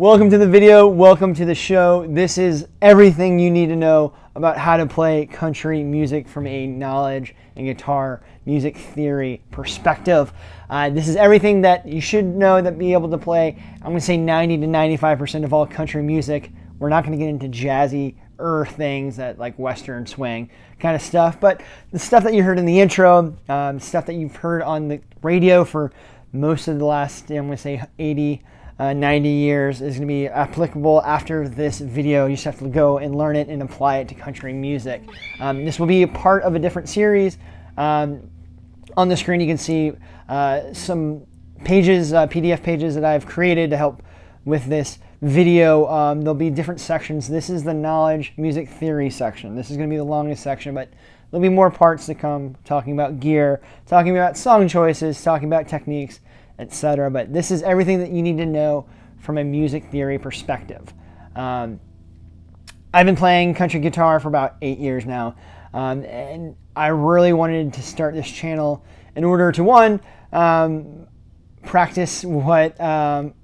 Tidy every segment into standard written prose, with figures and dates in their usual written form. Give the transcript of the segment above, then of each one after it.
Welcome to the video, welcome to the show. This is everything you need to know about how to play country music from a knowledge and guitar music theory perspective. This is everything that you should know that be able to play. I'm going to say 90 to 95% of all country music. We're not going to get into jazzy things that like Western swing kind of stuff, but the stuff that you heard in the intro, stuff that you've heard on the radio for most of the last, I'm going to say 80 90 years is going to be applicable after this video. You just have to go and learn it and apply it to country music. This will be a part of a different series. On the screen you can see some pages, PDF pages that I've created to help with this video. There'll be different sections. This is the knowledge music theory section. This is going to be the longest section, but there'll be more parts to come, talking about gear, talking about song choices, talking about techniques, etc. But this is everything that you need to know from a music theory perspective. I've been playing country guitar for about 8 years now, and I really wanted to start this channel in order to, one, practice what I'm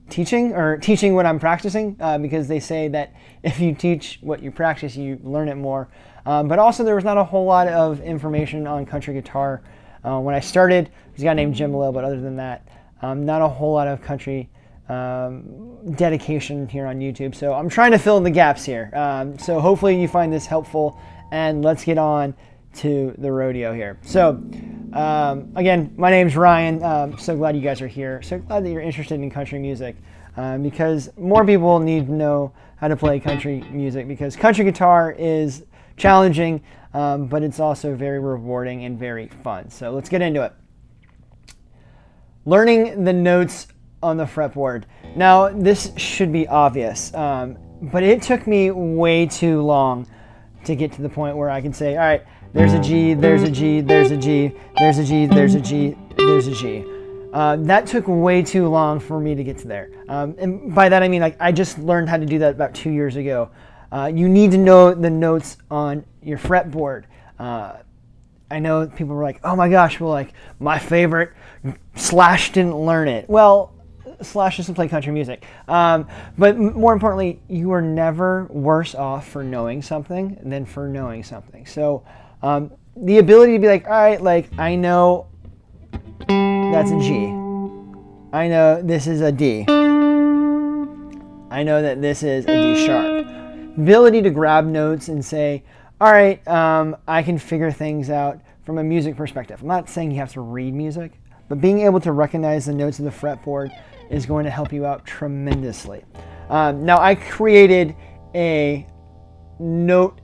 teaching, or teaching what I'm practicing, because they say that if you teach what you practice, you learn it more. But also there was not a whole lot of information on country guitar when I started. There's a guy named Jim Malone, but other than that, not a whole lot of country dedication here on YouTube. So I'm trying to fill in the gaps here. So hopefully you find this helpful, and let's get on to the rodeo here. So again, my name's Ryan. So glad you guys are here. So glad that you're interested in country music, because more people need to know how to play country music, because country guitar is challenging, but it's also very rewarding and very fun. So let's get into it. Learning the notes on the fretboard. Now, this should be obvious, but it took me way too long to get to the point where I can say, all right, there's a G, there's a G, there's a G, there's a G, there's a G, there's a G. That took way too long for me to get to there. And by that I mean, like, I just learned how to do that about 2 years ago. You need to know the notes on your fretboard. I know people were like, oh my gosh, well, like, my favorite, Slash didn't learn it. Well, Slash doesn't play country music. But more importantly, you are never worse off for knowing something than for knowing something. So the ability to be like, all right, like, I know that's a G. I know this is a D. I know that this is a D sharp. Ability to grab notes and say, all right, I can figure things out from a music perspective. I'm not saying you have to read music, but being able to recognize the notes of the fretboard is going to help you out tremendously. Now, I created a note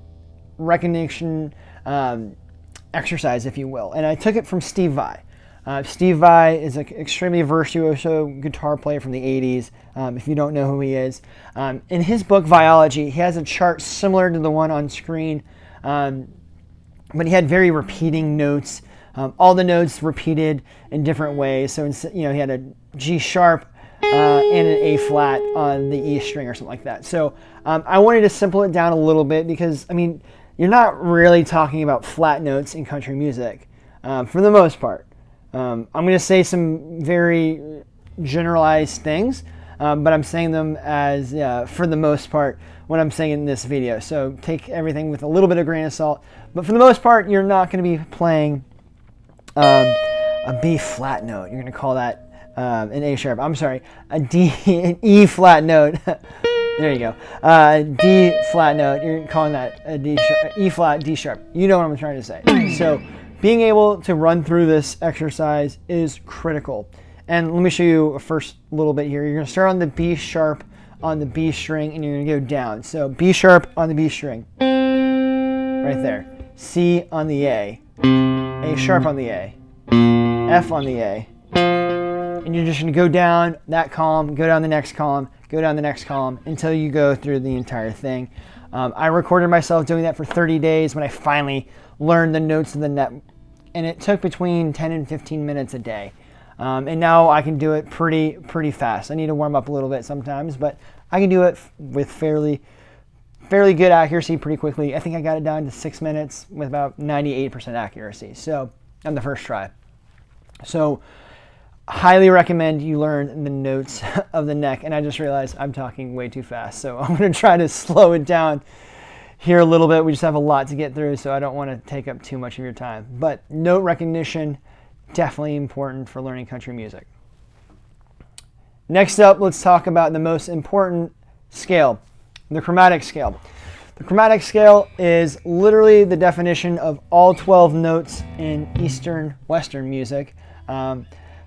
recognition exercise, if you will, and I took it from Steve Vai. Steve Vai is an extremely virtuoso guitar player from the 80s, if you don't know who he is. In his book, Viology, he has a chart similar to the one on screen, but he had very repeating notes. All the notes repeated in different ways. So, he had a G sharp and an A flat on the E string or something like that. So I wanted to simple it down a little bit, because, I mean, you're not really talking about flat notes in country music for the most part. I'm going to say some very generalized things, but I'm saying them as, for the most part, when I'm saying in this video. So take everything with a little bit of grain of salt. But for the most part, you're not going to be playing a B flat note. You're going to call that an A sharp. I'm sorry, an E flat note. There you go. D flat note. You're calling that a D sharp, E flat, D sharp. You know what I'm trying to say. So being able to run through this exercise is critical. And let me show you a first little bit here. You're going to start on the B sharp on the B string, and you're going to go down. So B sharp on the B string, right there. C on the A sharp on the A, F on the A. And you're just going to go down that column, go down the next column, go down the next column until you go through the entire thing. I recorded myself doing that for 30 days when I finally learned the notes of the net, and it took between 10 and 15 minutes a day. And now I can do it pretty fast. I need to warm up a little bit sometimes, but I can do it with fairly good accuracy pretty quickly. I think I got it down to 6 minutes with about 98% accuracy. So on the first try. So highly recommend you learn the notes of the neck. And I just realized I'm talking way too fast, so I'm going to try to slow it down here a little bit. We just have a lot to get through, so I don't want to take up too much of your time. But note recognition, definitely important for learning country music. Next up, let's talk about the most important scale, the chromatic scale. The chromatic scale is literally the definition of all 12 notes in Eastern Western music.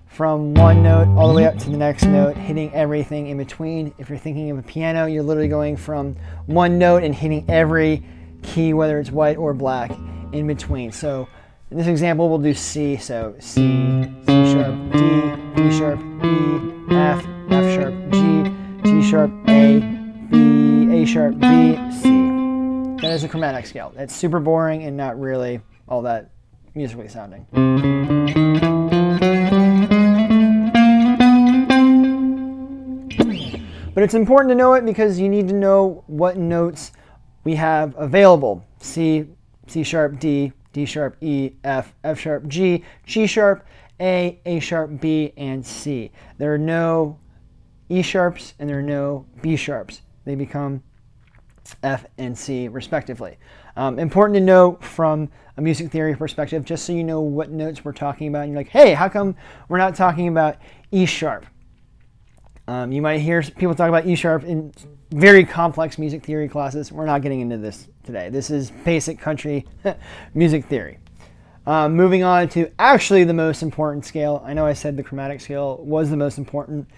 From one note all the way up to the next note, hitting everything in between. If you're thinking of a piano, you're literally going from one note and hitting every key, whether it's white or black, in between. So in this example, we'll do C. So C, C sharp, D, D sharp, E, F, F sharp, G, G sharp, A, B, A sharp, B, C. That is a chromatic scale. It's super boring and not really all that musically sounding. But it's important to know it because you need to know what notes we have available. C, C sharp, D, D sharp, E, F, F sharp, G, G sharp, A sharp, B, and C. There are no E sharps and there are no B sharps. They become F and C respectively. Important to know from a music theory perspective, just so you know what notes we're talking about. And you're like, hey, how come we're not talking about E sharp? You might hear people talk about E sharp in very complex music theory classes. We're not getting into this today. This is basic country music theory. Moving on to actually the most important scale. I know I said the chromatic scale was the most important.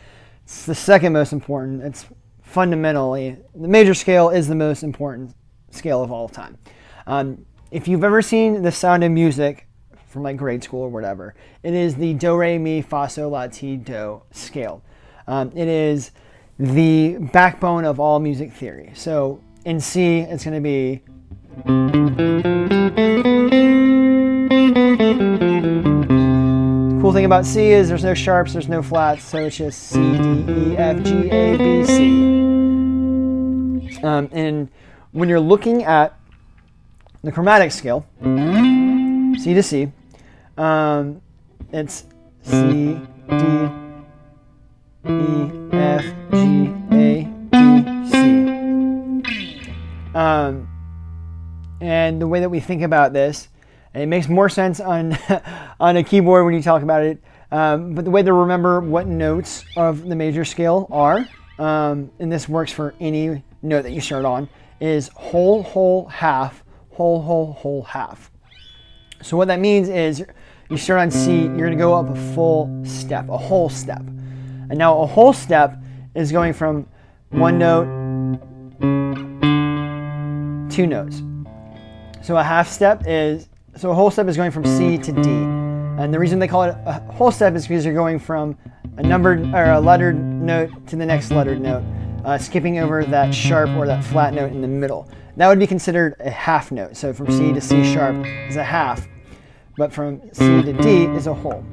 It's the second most important. It's fundamentally, the major scale is the most important scale of all time. If you've ever seen The Sound of Music from like grade school or whatever, it is the do, re, mi, fa, sol, la, ti, do scale. It is the backbone of all music theory. So in C, it's going to be the cool thing about C is there's no sharps, there's no flats, so it's just C, D, E, F, G, A, B, C. And when you're looking at the chromatic scale, C to C, it's C, D, E, F, G, A, B, C. And the way that we think about this, and it makes more sense on on a keyboard when you talk about it, but the way to remember what notes of the major scale are, and this works for any note that you start on, is whole, whole, half, whole, whole, whole, half. So what that means is you start on C, you're going to go up a full step, a whole step. And now a whole step is going from one note, two notes. So a half step is, so a whole step is going from C to D. And the reason they call it a whole step is because you're going from a numbered or a lettered note to the next lettered note, skipping over that sharp or that flat note in the middle. That would be considered a half note. So from C to C sharp is a half, but from C to D is a whole.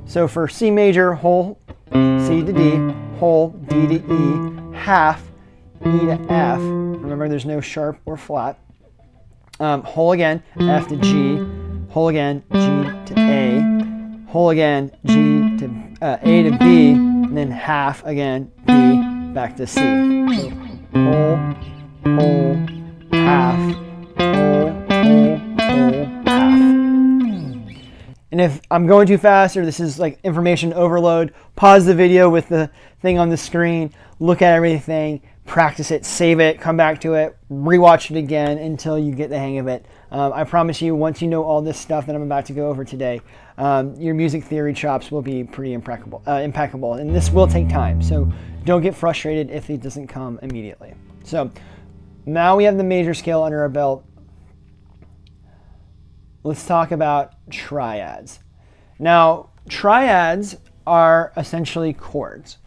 So for C major, whole, C to D, whole, D to E, half, E to F. Remember, there's no sharp or flat. Whole again, F to G, whole again, G to A, whole again, G to A to B, and then half again, B, back to C. So whole, whole, half, whole, whole, whole, half. And if I'm going too fast or this is like information overload, pause the video with the thing on the screen, look at everything, practice it, save it, come back to it, rewatch it again until you get the hang of it. I promise you, once you know all this stuff that I'm about to go over today, your music theory chops will be pretty impeccable. And this will take time, so don't get frustrated if it doesn't come immediately. So now we have the major scale under our belt. Let's talk about triads. Now, triads are essentially chords,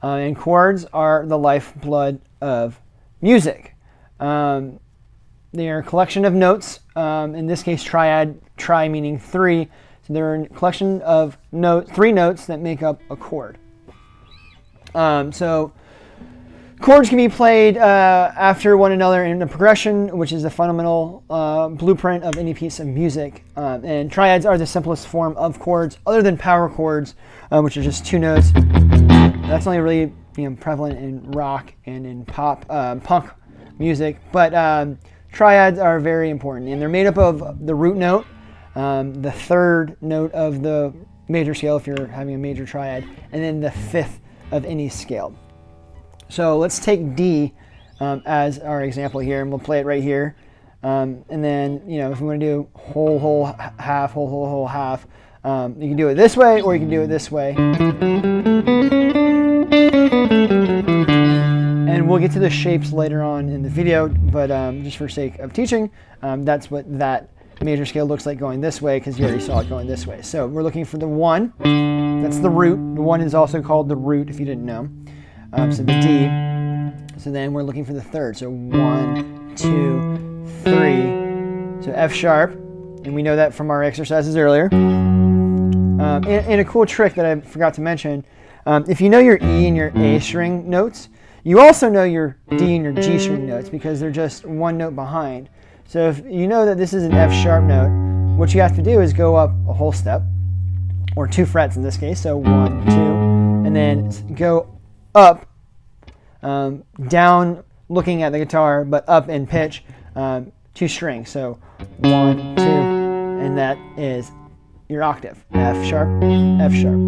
and chords are the lifeblood of music. They are a collection of notes. In this case, triad, tri meaning three. So they're a collection of three notes that make up a chord. So Chords can be played after one another in a progression, which is the fundamental blueprint of any piece of music. And triads are the simplest form of chords, other than power chords, which are just 2 notes. That's only really prevalent in rock and in pop, punk music. But triads are very important, and they're made up of the root note, the 3rd note of the major scale if you're having a major triad, and then the 5th of any scale. So let's take D as our example here, and we'll play it right here. And then, if we want to do whole, whole, half, whole, whole, whole, half, you can do it this way, or you can do it this way. And we'll get to the shapes later on in the video, but just for sake of teaching, that's what that major scale looks like going this way, because you already saw it going this way. So we're looking for the 1. That's the root. The 1 is also called the root, if you didn't know. So the D. So then we're looking for the 3rd. So 1, 2, 3. So F sharp, and we know that from our exercises earlier. And a cool trick that I forgot to mention, if you know your E and your A string notes, you also know your D and your G string notes because they're just 1 note behind. So if you know that this is an F sharp note, what you have to do is go up a whole step, or 2 frets in this case, so 1, 2, and then go up, down looking at the guitar, but up in pitch, 2 strings. So 1, 2, and that is your octave. F sharp, F sharp.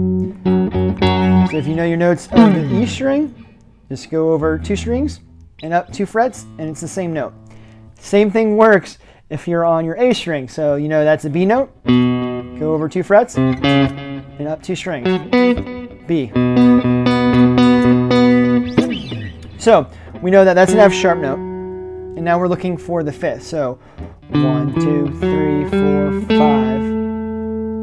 So if you know your notes of the E string, just go over 2 strings and up 2 frets, and it's the same note. Same thing works if you're on your A string. So you know that's a B note. Go over 2 frets and up 2 strings. B. So we know that that's an F sharp note, and now we're looking for the 5th. So 1, 2, 3, 4, 5.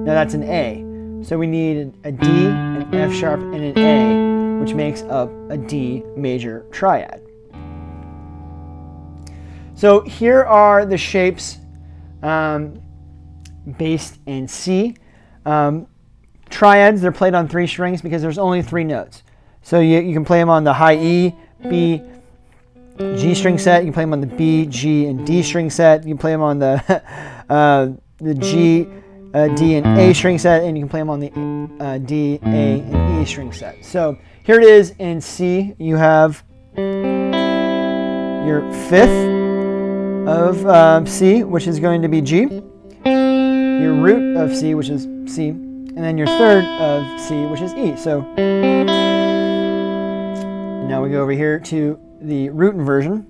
Now that's an A. So we need a D, an F sharp, and an A, which makes up a D major triad. So here are the shapes based in C. Triads, they're played on 3 strings because there's only 3 notes. So you can play them on the high E, B, G string set. You can play them on the B, G, and D string set. You can play them on the G, D, and A string set, and you can play them on the D, A, and E string set. So here it is in C. You have your 5th of C, which is going to be G, your root of C, which is C, and then your 3rd of C, which is E. So now we go over here to the root inversion.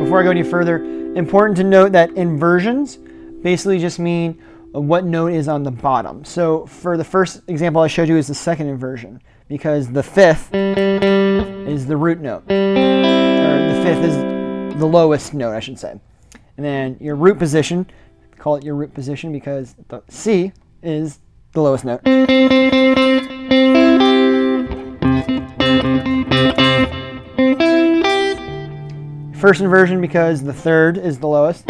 Before I go any further, important to note that inversions basically just mean what note is on the bottom. So for the first example I showed you is the 2nd inversion, because the 5th is the root note, or the 5th is the lowest note, I should say. And then your root position, call it your root position because the C is the lowest note. First inversion because the 3rd is the lowest.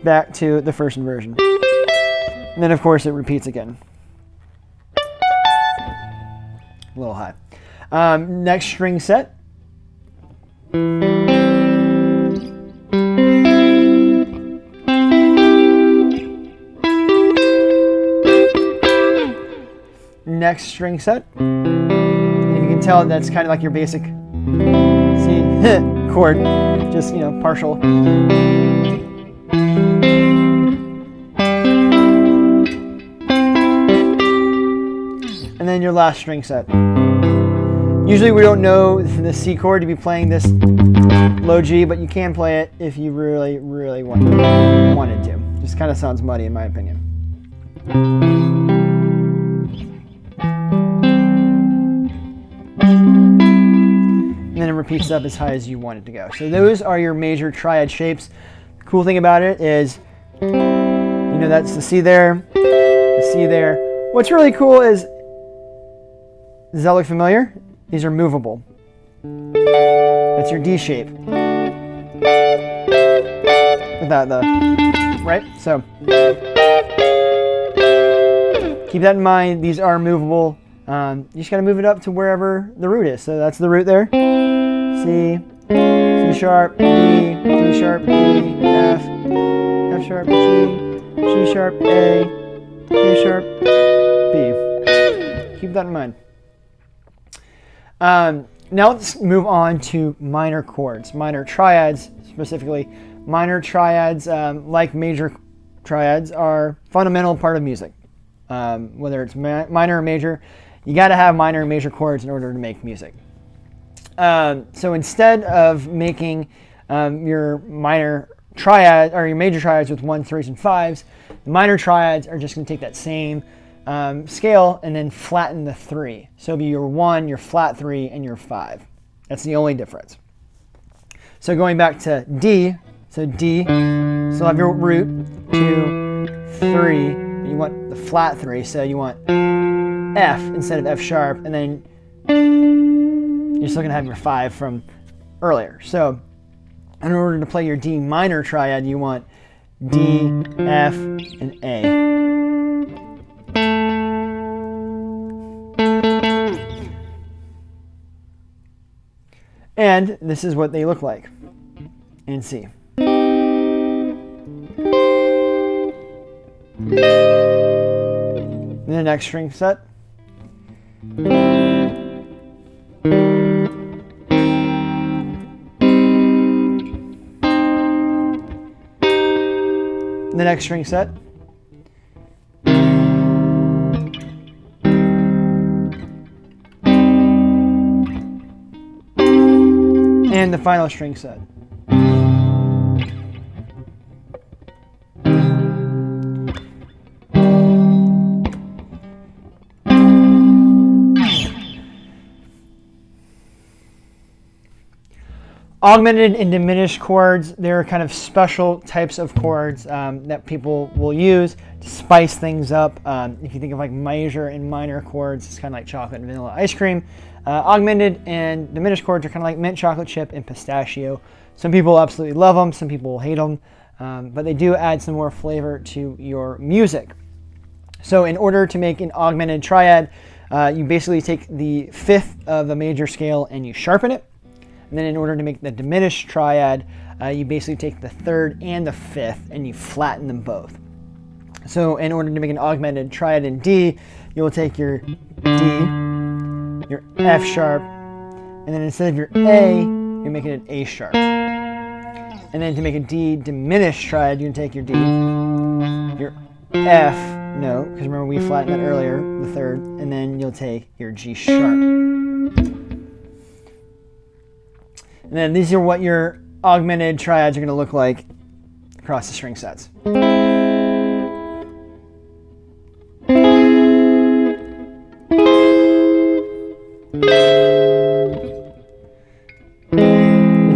Back to the 1st inversion. And then of course it repeats again. A little high. Next string set. Next string set. And you can tell that's kind of like your basic C chord, just partial. And then your last string set. Usually we don't know the C chord to be playing this low G, but you can play it if you really, really wanted to. Just kind of sounds muddy in my opinion. And then it repeats up as high as you want it to go. So those are your major triad shapes. The cool thing about it is, that's the C there, the C there. What's really cool is, does that look familiar? These are movable. That's your D shape. Without the, right? So keep that in mind. These are movable. You just got to move it up to wherever the root is. So that's the root there. C, C sharp, D, D sharp, D, F, F sharp, G, G sharp, A, A sharp, B. Keep that in mind. Now let's move on to minor chords, minor triads specifically. Minor triads, like major triads, are fundamental part of music. Whether it's minor or major, you got to have minor and major chords in order to make music. So instead of making your minor triad or your major triads with 1s, 3s, and 5s, the minor triads are just going to take that same scale and then flatten the 3. So it'll be your 1, your flat 3, and your 5. That's the only difference. So going back to D, so D, so have your root 2, 3. You want the flat 3, so you want F instead of F sharp, and then you're still going to have your 5 from earlier. So in order to play your D minor triad, you want D, F, and A. And this is what they look like in C. The next string set. The next string set. And the final string set. Augmented and diminished chords, they're kind of special types of chords that people will use to spice things up. If you think of like major and minor chords, it's kind of like chocolate and vanilla ice cream. Augmented and diminished chords are kind of like mint chocolate chip and pistachio. Some people absolutely love them, some people will hate them, but they do add some more flavor to your music. So in order to make an augmented triad, you basically take the 5th of the major scale and you sharpen it. And then in order to make the diminished triad, you basically take the 3rd and the 5th and you flatten them both. So in order to make an augmented triad in D, you'll take your D, your F sharp, and then instead of your A, you're making an A sharp. And then to make a D diminished triad, you can take your D, your F note, because remember we flattened that earlier, the 3rd, and then you'll take your G sharp. And then these are what your augmented triads are going to look like across the string sets. If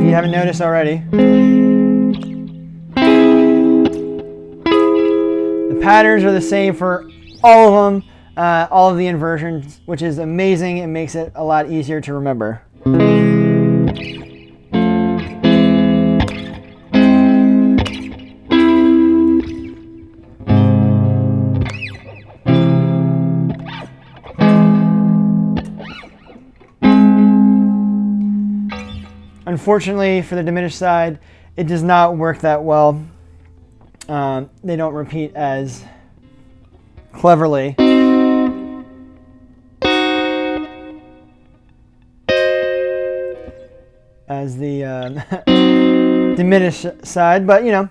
you haven't noticed already, the patterns are the same for all of them, all of the inversions, which is amazing. It makes it a lot easier to remember. Unfortunately, for the diminished side, it does not work that well. They don't repeat as cleverly. As the diminished side, but you know,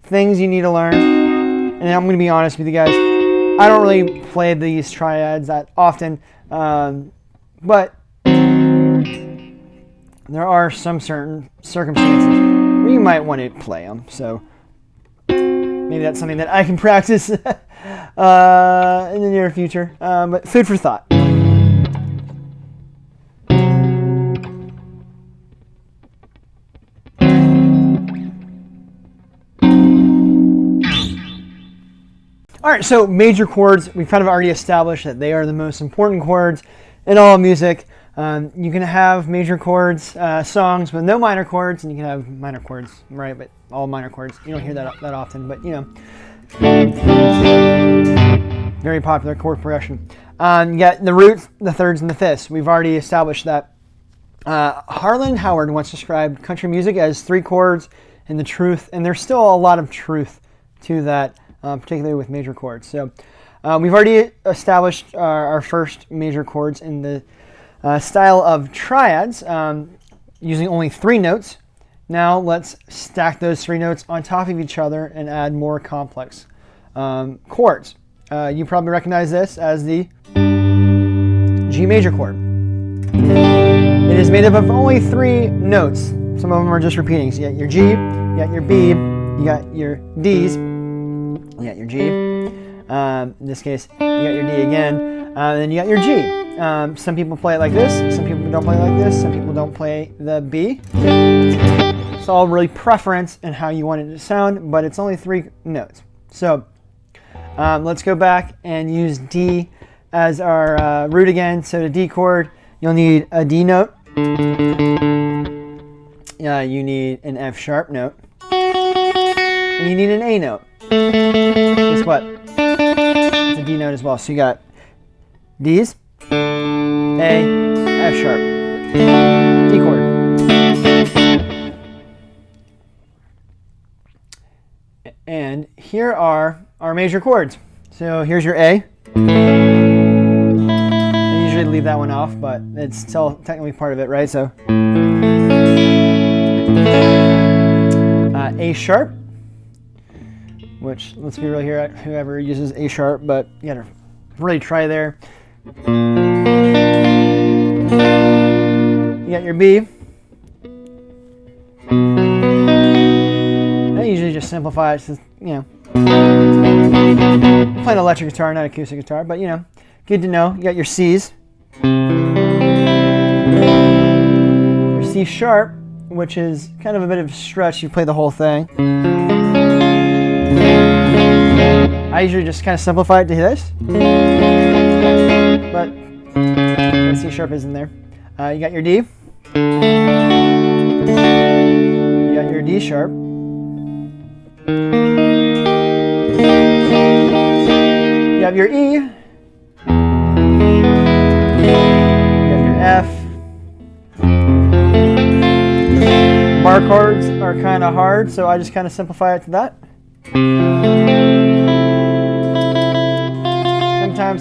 things you need to learn. And I'm going to be honest with you guys, I don't really play these triads that often, but there are some certain circumstances where you might want to play them. So maybe that's something that I can practice in the near future. But food for thought. All right, so major chords, we've kind of already established that they are the most important chords in all music. You can have major chords, songs with no minor chords, and you can have minor chords, right? But all minor chords, you don't hear that often, but you know. Very popular chord progression. You got the roots, the thirds, and the fifths. We've already established that. Harlan Howard once described country music as 3 chords and the truth, and there's still a lot of truth to that, particularly with major chords. So we've already established our first major chords in the style of triads, using only 3 notes. Now let's stack those 3 notes on top of each other and add more complex chords. You probably recognize this as the G major chord. It is made up of only 3 notes. Some of them are just repeating. So you got your G, you got your B, you got your D's, you got your G. In this case, you got your D again, and then you got your G. Some people play it like this, some people don't play it like this, some people don't play the B. It's all really preference and how you want it to sound, but it's only 3 notes. So let's go back and use D as our root again. So the D chord, you'll need a D note. You need an F sharp note. And you need an A note. Guess what? It's a D note as well. So you got D's, A, F sharp, D chord. And here are our major chords. So here's your A. I usually leave that one off, but it's still technically part of it, right? So A sharp, which, let's be real here, whoever uses A sharp, but you gotta really try there. You got your B. I usually just simplify it, to, I'm playing electric guitar, not acoustic guitar, but good to know. You got your C's. Your C sharp, which is kind of a bit of a stretch. You play the whole thing. I usually just kind of simplify it to this, but the C sharp is in there. You got your D. You got your D sharp. You have your E. You have your F. Bar chords are kind of hard, so I just kind of simplify it to that.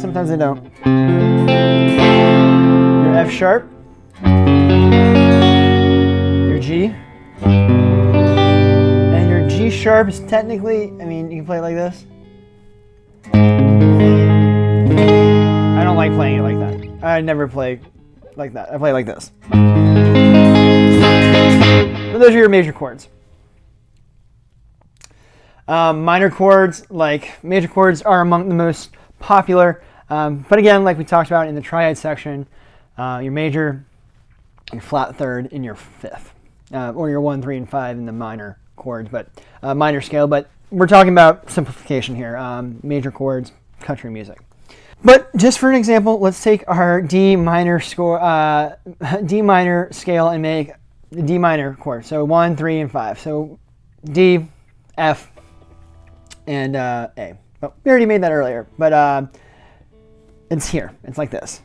Sometimes they don't. Your F sharp. Your G. And your G sharp is technically, you can play it like this. I don't like playing it like that. I never play like that. I play like this. But those are your major chords. Minor chords, like major chords, are among the most popular. But again, like we talked about in the triad section, your major, your flat third, and your fifth. Or your 1, 3, and 5 in the minor chords, but minor scale. But we're talking about simplification here. Major chords, country music. But just for an example, let's take our D minor scale and make the D minor chord. So 1, 3, and 5. So D, F, and A. Well, we already made that earlier, but it's here. It's like this.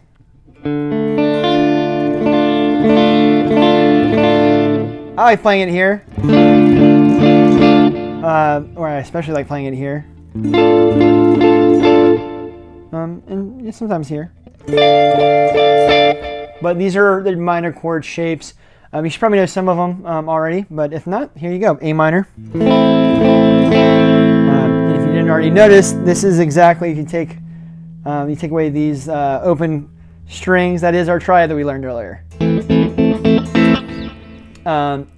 I like playing it here, or I especially like playing it here, and sometimes here. But these are the minor chord shapes. You should probably know some of them already, but if not, here you go. A minor. And if you didn't already notice, this is exactly, if you take away these open strings, that is our triad that we learned earlier.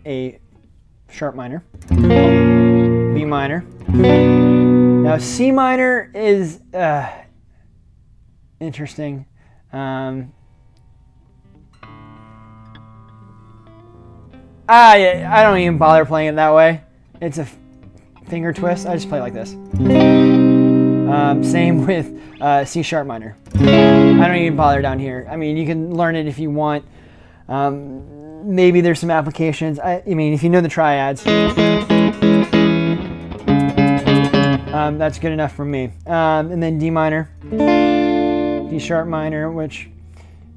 A sharp minor, B minor. Now C minor is interesting. I don't even bother playing it that way. It's a finger twist. I just play like this. Same with C sharp minor. I don't even bother down here. You can learn it if you want. Maybe there's some applications. If you know the triads, that's good enough for me. And then D minor. D sharp minor, which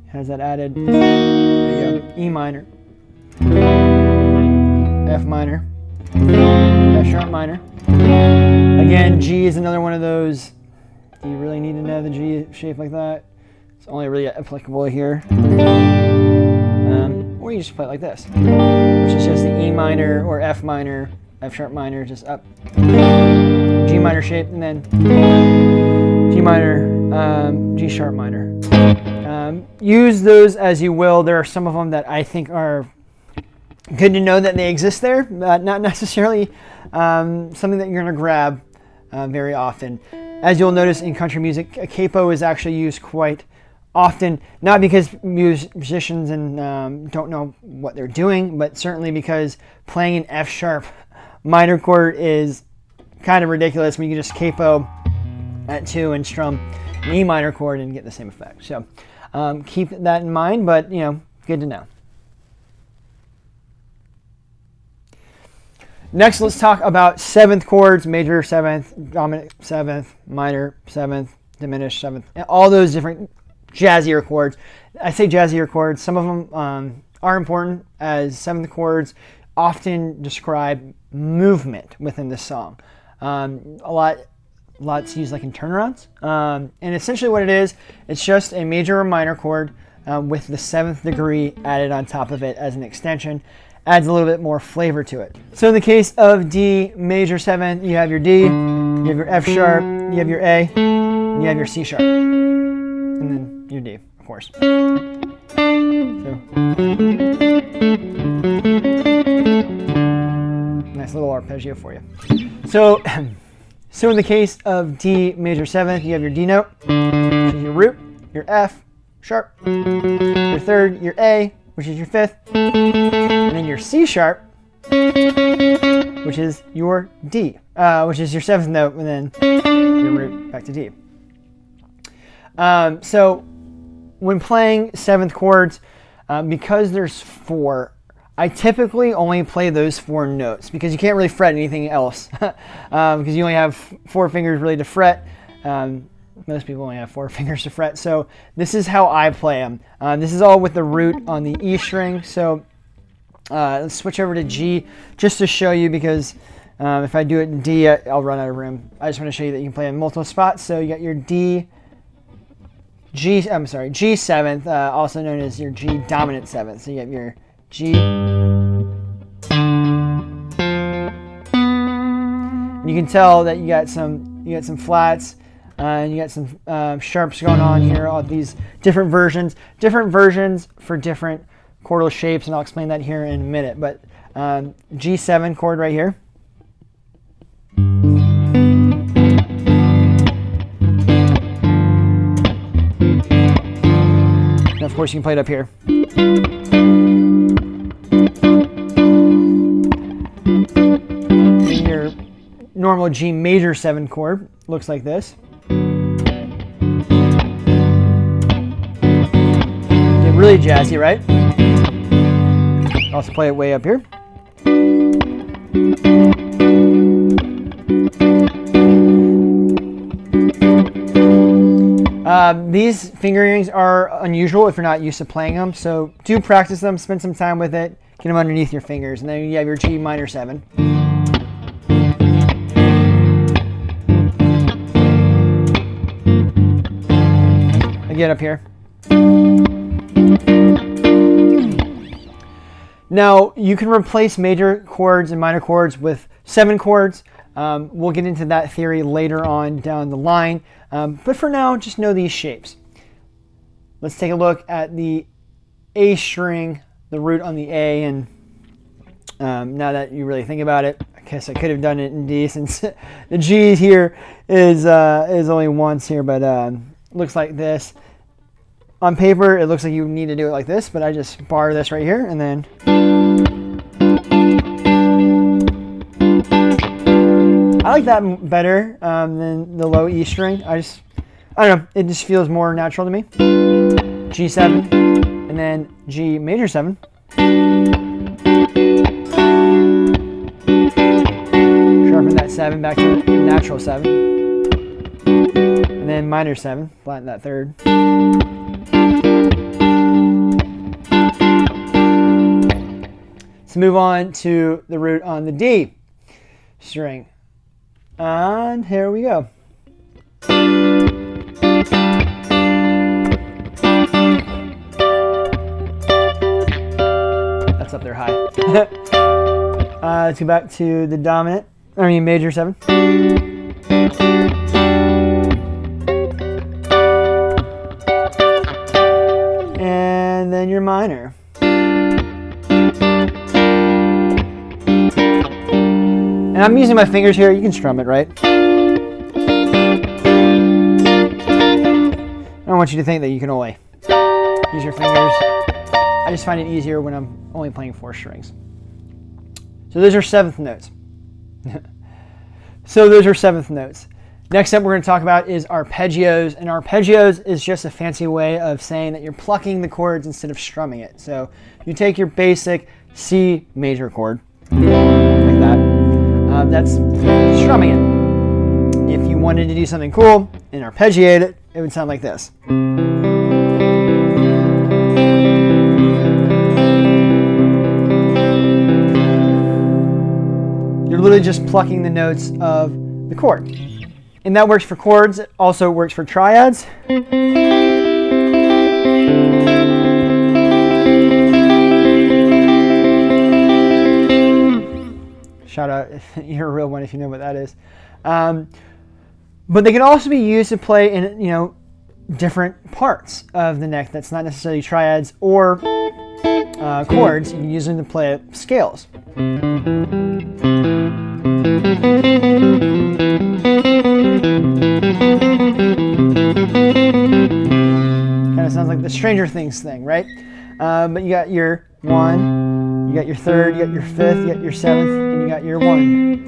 has that added, there you go, E minor, F minor, F sharp minor. Again, G is another one of those, do you really need to know the G shape like that? It's only really applicable here. Or you just play it like this, which is just the E minor or F minor, F sharp minor, just up, G minor shape, and then G minor, G sharp minor. Use those as you will. There are some of them that I think are good to know that they exist there, not necessarily something that you're going to grab very often. As you'll notice in country music, a capo is actually used quite often, not because musicians don't know what they're doing, but certainly because playing an F sharp minor chord is kind of ridiculous when you can just capo at 2 and strum an E minor chord and get the same effect. So keep that in mind, but good to know. Next, let's talk about 7th chords: major 7th, dominant 7th, minor 7th, diminished 7th, and all those different jazzier chords. I say jazzier chords. Some of them are important, as 7th chords often describe movement within the song. Lots used like in turnarounds. And essentially what it is, it's just a major or minor chord with the 7th degree added on top of it as an extension. Adds a little bit more flavor to it. So in the case of D major 7th, you have your D, you have your F sharp, you have your A, and you have your C sharp. And then your D, of course. So, nice little arpeggio for you. So in the case of D major 7th, you have your D note, which is your root, your F sharp, your 3rd, your A, which is your 5th, and then your C sharp, which is your D, which is your 7th note, and then your root back to D. So when playing 7th chords, because there's 4, I typically only play those 4 notes because you can't really fret anything else because you only have 4 fingers really to fret. Most people only have 4 fingers to fret. So this is how I play them. This is all with the root on the E string. So let's switch over to G just to show you, because if I do it in D, I'll run out of room. I just want to show you that you can play in multiple spots. So you got your G 7th, also known as your G dominant 7th. So you have your G. And you can tell that you got some flats. And you got some sharps going on here, all these different versions for different chordal shapes, and I'll explain that here in a minute. But G7 chord right here. And of course you can play it up here. And your normal G major 7 chord looks like this. Really jazzy, right? Also play it way up here. These fingerings are unusual if you're not used to playing them, so do practice them, spend some time with it, get them underneath your fingers, and then you have your G minor 7. Again up here. Now, you can replace major chords and minor chords with 7 chords. We'll get into that theory later on down the line. But for now, just know these shapes. Let's take a look at the A string, the root on the A. And now that you really think about it, I guess I could have done it in D, since the G here is only once here, but looks like this. On paper, it looks like you need to do it like this, but I just bar this right here, and then I like that better than the low E string. I don't know, it just feels more natural to me. G7, and then G major 7. Sharpen that 7 back to natural 7. and then minor 7, flatten that third. Let's move on to the root on the D string. And here we go. That's up there high. Let's go back to the dominant, major 7. And then your minor. And I'm using my fingers here. You can strum it, right? I don't want you to think that you can only use your fingers. I just find it easier when I'm only playing 4 strings. So those are 7th notes. Next up we're going to talk about is arpeggios. And arpeggios is just a fancy way of saying that you're plucking the chords instead of strumming it. So you take your basic C major chord, like that. That's strumming it. If you wanted to do something cool and arpeggiate it, it would sound like this. You're literally just plucking the notes of the chord. And that works for chords. It also works for triads. Shout out if you're a real one if you know what that is. But they can also be used to play in, different parts of the neck that's not necessarily triads or chords. You can use them to play scales. Kind of sounds like the Stranger Things thing, right? But you got your 1, you got your 3rd, you got your 5th, you got your 7th, and you got your 1.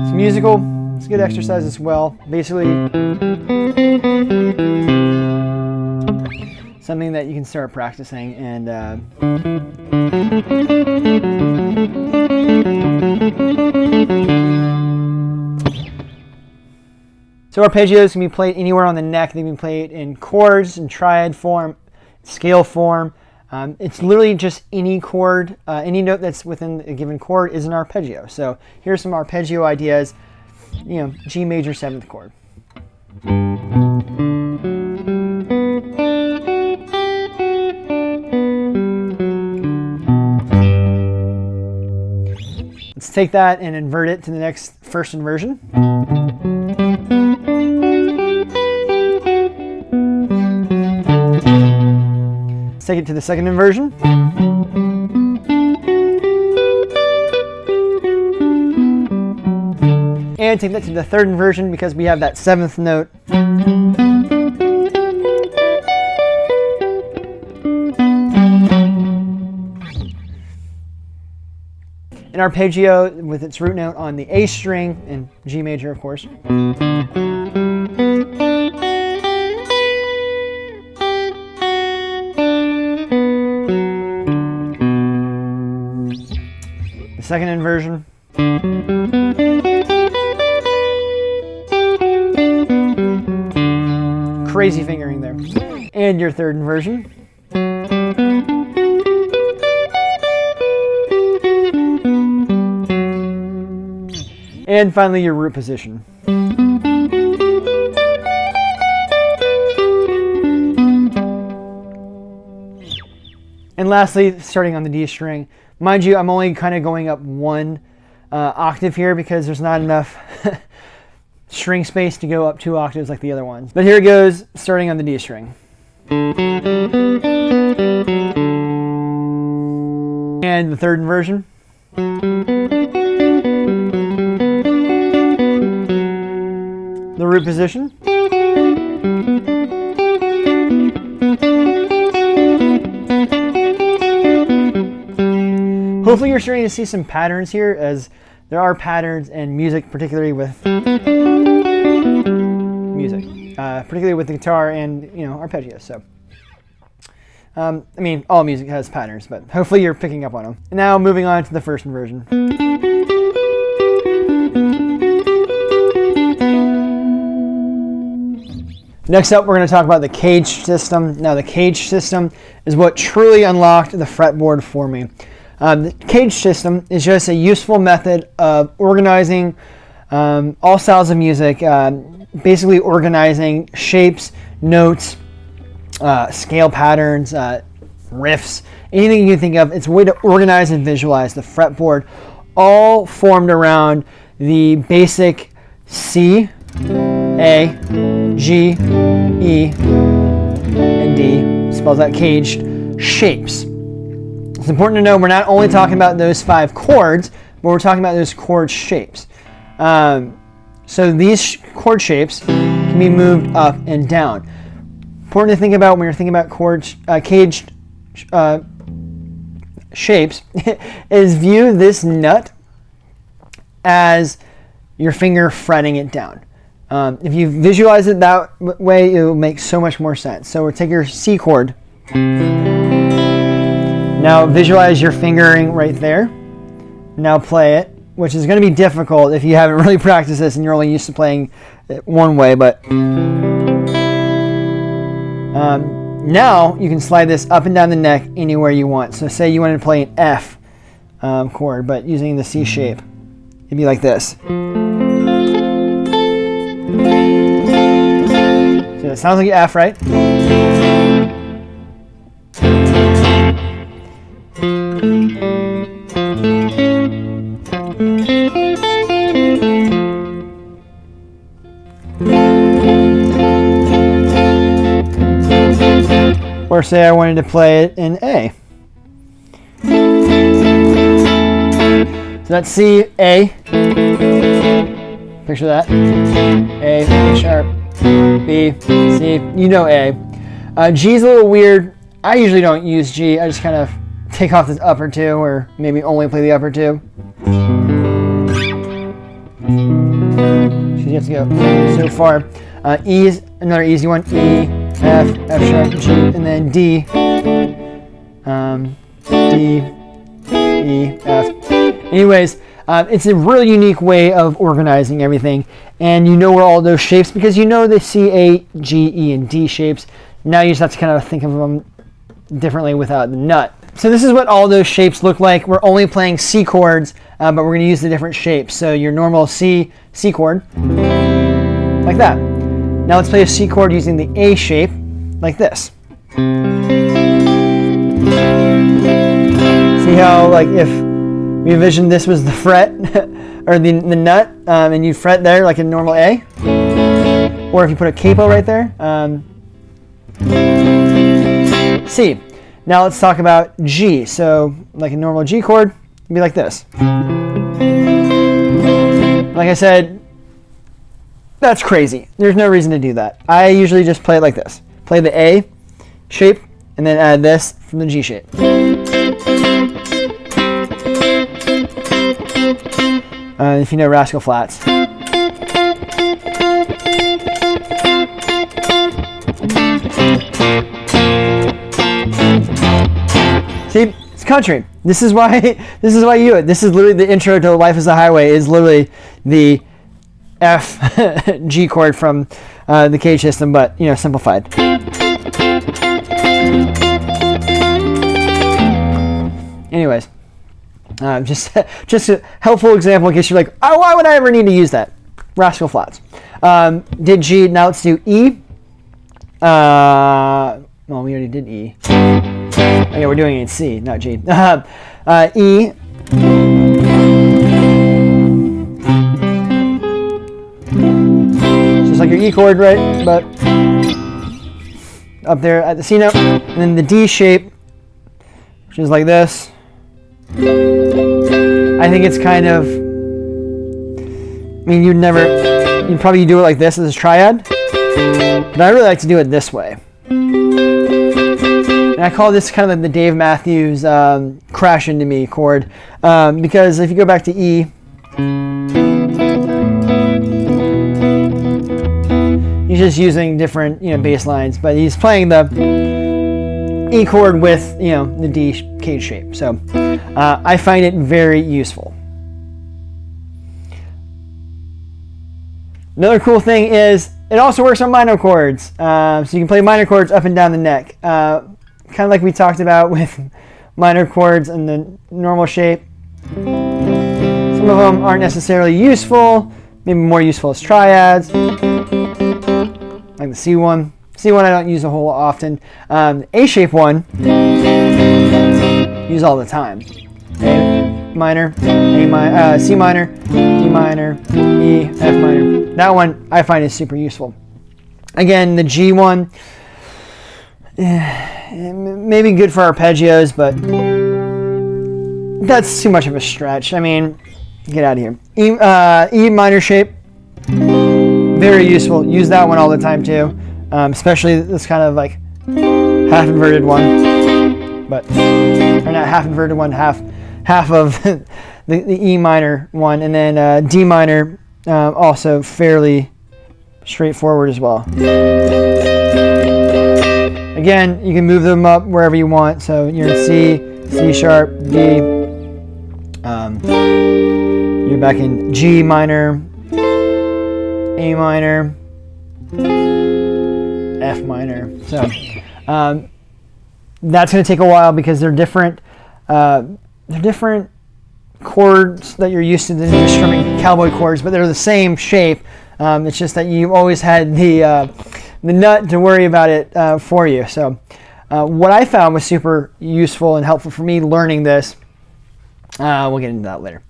It's musical. It's a good exercise as well. Basically, something that you can start practicing and so arpeggios can be played anywhere on the neck. They can be played in chords, in triad form, scale form. It's literally just any chord, any note that's within a given chord is an arpeggio. So here's some arpeggio ideas. G major 7th chord. Let's take that and invert it to the next first inversion. Let's take it to the second inversion. And take that to the third inversion because we have that 7th note. An arpeggio with its root note on the A string and G major, of course. The second inversion. Crazy fingering there. And your third inversion. And finally your root position. And lastly, starting on the D string. Mind you, I'm only kind of going up 1 octave here because there's not enough string space to go up 2 octaves like the other ones. But here it goes, starting on the D string. And the third inversion. The root position. Hopefully you're starting to see some patterns here, as there are patterns in music, particularly with particularly with the guitar and arpeggios. So, all music has patterns, but hopefully you're picking up on them. And now moving on to the first inversion. Next up, we're going to talk about the cage system. Now, the cage system is what truly unlocked the fretboard for me. The cage system is just a useful method of organizing all styles of music, basically organizing shapes, notes, scale patterns, riffs, anything you can think of. It's a way to organize and visualize the fretboard, all formed around the basic C, A, G, E, and D, spells out caged shapes. It's important to know we're not only talking about those 5 chords, but we're talking about those chord shapes. So these chord shapes can be moved up and down. Important to think about when you're thinking about chords, caged shapes, is view this nut as your finger fretting it down. If you visualize it that way, it will make so much more sense. So we'll take your C chord. Now visualize your fingering right there. Now play it, which is going to be difficult if you haven't really practiced this and you're only used to playing it one way. But now you can slide this up and down the neck anywhere you want. So say you wanted to play an F chord, but using the C shape, it'd be like this. So it sounds like an F, right? Or say I wanted to play it in A. So that's C, A. Picture that. A, A sharp, B, C. You know A. G is a little weird. I usually don't use G. I just kind of take off the upper 2 or maybe only play the upper 2. So you have to go so far. E is another easy one. E, F, F sharp, G, and then D. D, E, F. Anyways, it's a really unique way of organizing everything, and you know where all those shapes, because you know the C, A, G, E, and D shapes. Now you just have to kind of think of them differently without the nut. So this is what all those shapes look like. We're only playing C chords, but we're going to use the different shapes. So your normal C chord, like that. Now let's play a C chord using the A shape, like this. See how, like, if we envision this was the fret, or the nut, and you fret there like a normal A, or if you put a capo right there, C. Now let's talk about G. So like a normal G chord, it'd be like this. Like I said, that's crazy. There's no reason to do that. I usually just play it like this. Play the A shape, and then add this from the G shape. If you know Rascal Flats. See, it's country. This is why you do it. This is literally the intro to Life is a Highway, is literally the F G chord from the cage system, but simplified. Anyways, just a helpful example in case you're like, oh, why would I ever need to use that? Rascal Flats. Did G. Now let's do E. Well, we already did E. Oh, yeah, we're doing it in C, not G. E. Just like your E chord, right? But up there at the C note. And then the D shape, which is like this. I think it's kind of, you'd probably do it like this as a triad. But I really like to do it this way. And I call this kind of like the Dave Matthews Crash Into Me chord. Because if you go back to E, he's just using different bass lines, but he's playing the E chord with the D cage shape. So I find it very useful. Another cool thing is it also works on minor chords. So you can play minor chords up and down the neck. Kind of like we talked about with minor chords in the normal shape. Some of them aren't necessarily useful. Maybe more useful as triads. Like the C1. C1 I don't use a whole lot often. A shape one, use all the time. A minor, A minor, C minor, D minor, E, F minor. That one I find is super useful. Again, the G one, maybe good for arpeggios, but that's too much of a stretch. I mean, get out of here. E minor shape, very useful. Use that one all the time too. Especially this kind of like half inverted one, but or not half inverted one, half of the E minor one, and then D minor also fairly straightforward as well. Again, you can move them up wherever you want. So you're in C, C sharp, D. You're back in G minor, A minor, F minor. So that's going to take a while because they're different. They're different chords that you're used to than just strumming cowboy chords, but they're the same shape. It's just that you've always had the nut to worry about it for you. So what I found was super useful and helpful for me learning this. We'll get into that later.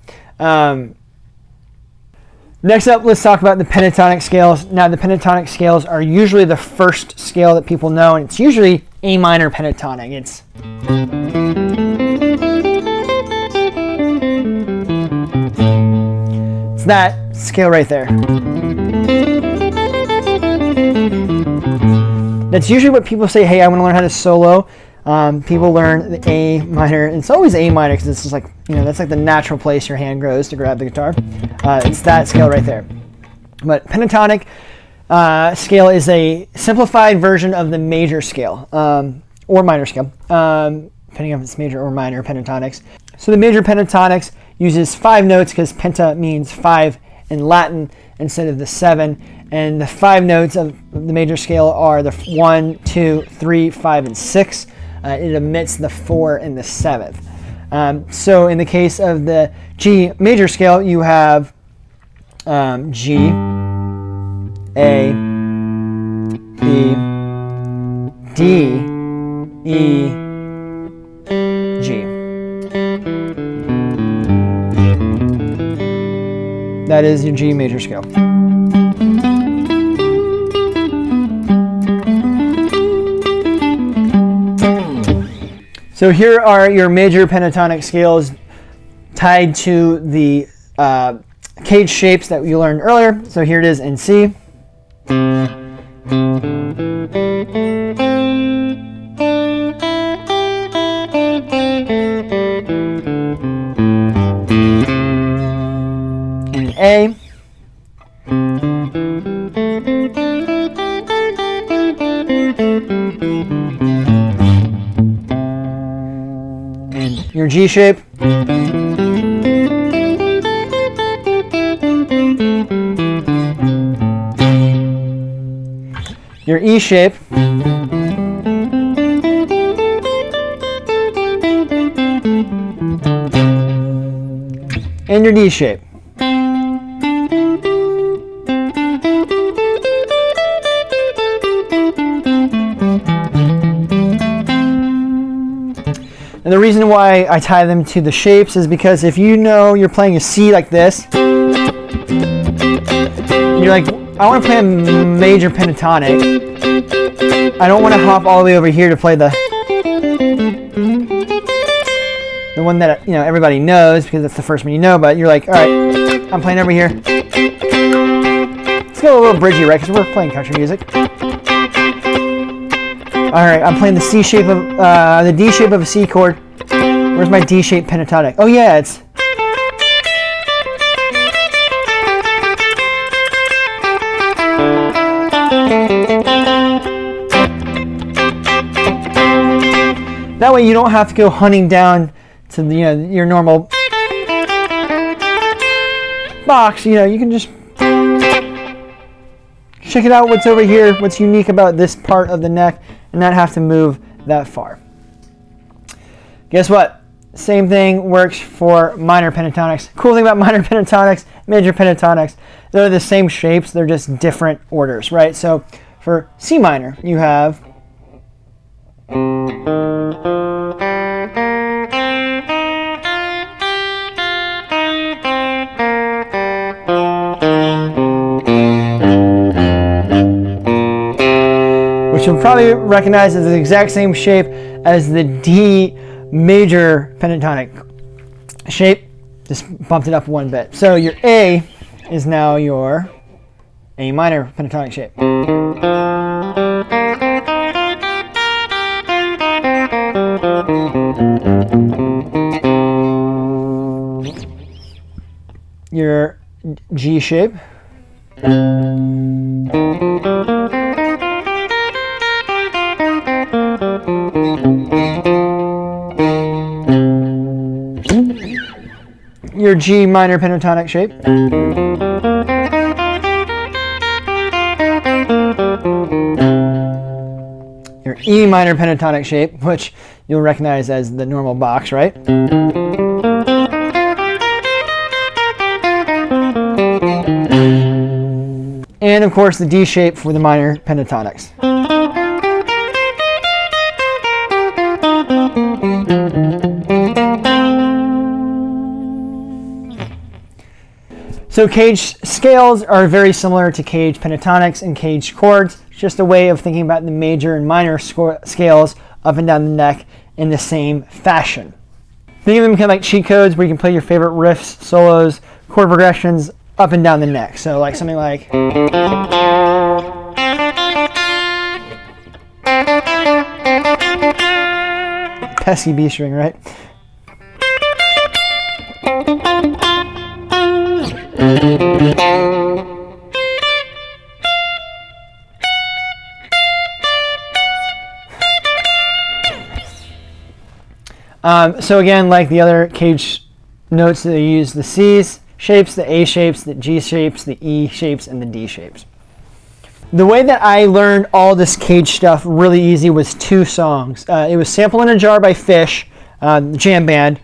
Next up, let's talk about the pentatonic scales. Now, the pentatonic scales are usually the first scale that people know, and it's usually A minor pentatonic. It's that scale right there. That's usually what people say, hey, I want to learn how to solo. People learn the A minor. It's always A minor because it's just like, that's like the natural place your hand goes to grab the guitar. It's that scale right there. But pentatonic scale is a simplified version of the major scale or minor scale, depending on if it's major or minor pentatonics. So the major pentatonics uses 5 notes because penta means 5 in Latin instead of the 7. And the 5 notes of the major scale are the 1, 2, 3, 5, and 6. It omits the 4 and the 7th. So in the case of the G major scale, you have G, A, B, D, E, G. That is your G major scale. So here are your major pentatonic scales tied to the cage shapes that you learned earlier. So here it is in C. In A. Your G shape. Your E shape. And your D shape. And the reason why I tie them to the shapes is because if you know you're playing a C like this, and you're like, I want to play a major pentatonic. I don't want to hop all the way over here to play the one that everybody knows because that's the first one you know. But you're like, all right, I'm playing over here. Let's go a little bridgy, right? Because we're playing country music. All right, I'm playing the C shape of the D shape of a C chord. Where's my D shape pentatonic? Oh yeah, it's. That way you don't have to go hunting down to your normal box. You can just check it out, what's over here, what's unique about this part of the neck, and not have to move that far. Guess what? Same thing works for minor pentatonics. Cool thing about minor pentatonics, major pentatonics, they're the same shapes, they're just different orders, right? So for C minor, you have which you'll probably recognize as the exact same shape as the D major pentatonic shape, just bumped it up one bit. So your A is now your A minor pentatonic shape. Your G shape. Your G minor pentatonic shape. Your E minor pentatonic shape, which you'll recognize as the normal box, right? And of course the D shape for the minor pentatonics. So cage scales are very similar to cage pentatonics and cage chords. It's just a way of thinking about the major and minor scales up and down the neck in the same fashion. Think of them kind of like cheat codes where you can play your favorite riffs, solos, chord progressions up and down the neck. So like something like pesky B string, right? So again, like the other cage notes, they use the C's shapes, the A shapes, the G shapes, the E shapes, and the D shapes. The way that I learned all this cage stuff really easy was 2 songs. It was Sample in a Jar by Fish, the jam band.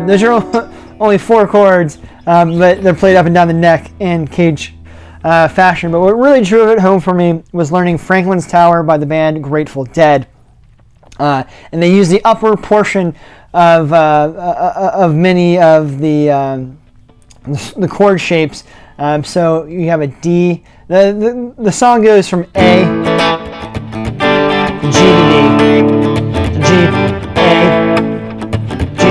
Those are only 4 chords, but they're played up and down the neck in cage fashion. But what really drove it home for me was learning Franklin's Tower by the band Grateful Dead. And they use the upper portion of many of the chord shapes. So you have a D. The song goes from A to G to D, to G, A, G.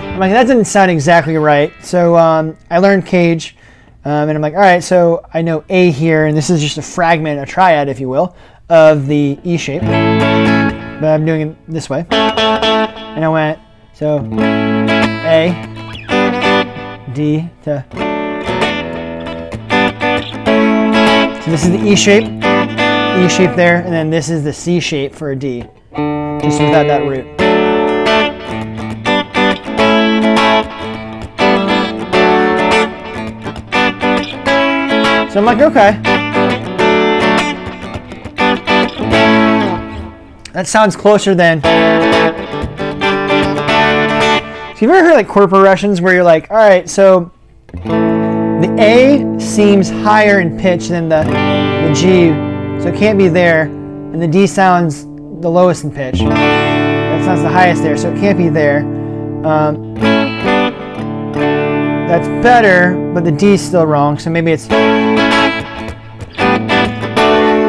I'm like, that didn't sound exactly right. So I learned cage, and I'm like, all right, so I know A here, and this is just a fragment, a triad, if you will, of the E shape, but I'm doing it this way. And I went, so A, D to, so this is the E shape there, and then this is the C shape for a D, just without that root. So I'm like, okay. That sounds closer than. So you've ever heard like chord progressions where you're like, all right, so the A seems higher in pitch than the G, so it can't be there, and the D sounds the lowest in pitch. That sounds the highest there, so it can't be there. That's better, but the D's still wrong, so maybe it's.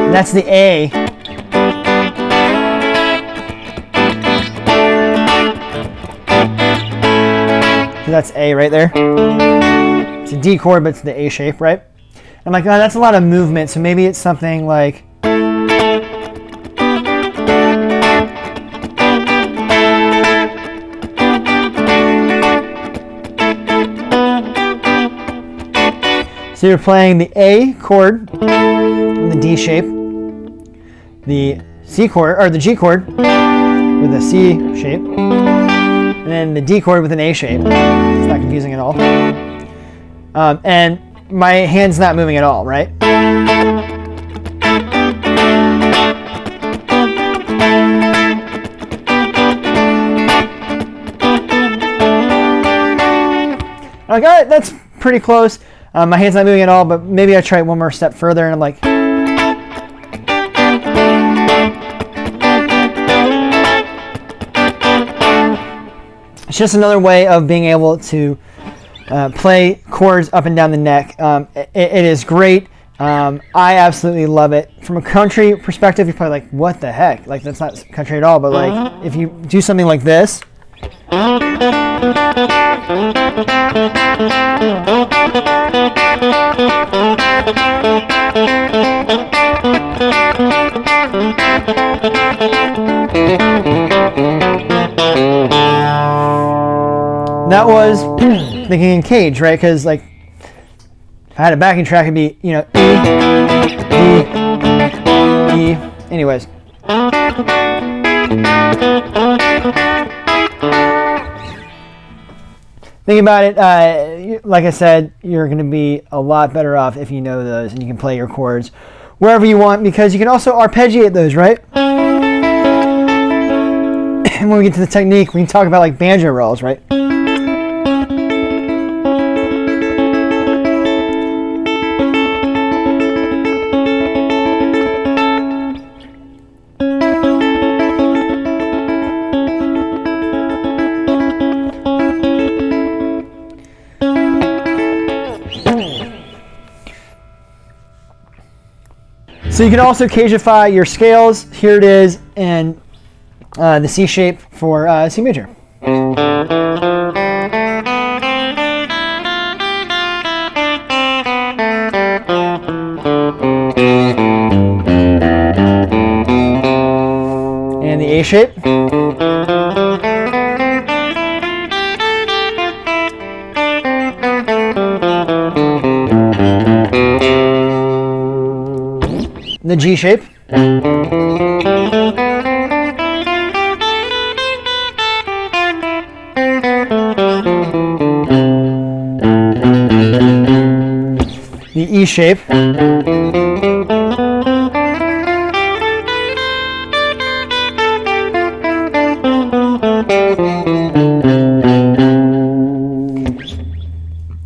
That's the A. So that's A right there. It's a D chord, but it's the A shape, right? I'm like, oh, that's a lot of movement, so maybe it's something like. So you're playing the A chord in the D shape, the C chord, or the G chord with a C shape, and then the D chord with an A shape. It's not confusing at all. And my hand's not moving at all, right? I'm like, all right, that's pretty close. My hand's not moving at all, but maybe I try it one more step further, and I'm like, it's just another way of being able to play chords up and down the neck. It is great. I absolutely love it. From a country perspective, you're probably like, what the heck? Like, that's not country at all, but like, if you do something like this, that was thinking in Cage, right? Because like, if I had a backing track, it'd be, you know, E. Anyways. Think about it, like I said, you're going to be a lot better off if you know those and you can play your chords wherever you want, because you can also arpeggiate those, right? And when we get to the technique, we can talk about like banjo rolls, right? So you can also cageify your scales. Here it is in the C shape for C major. And the A shape. The G shape. The E shape.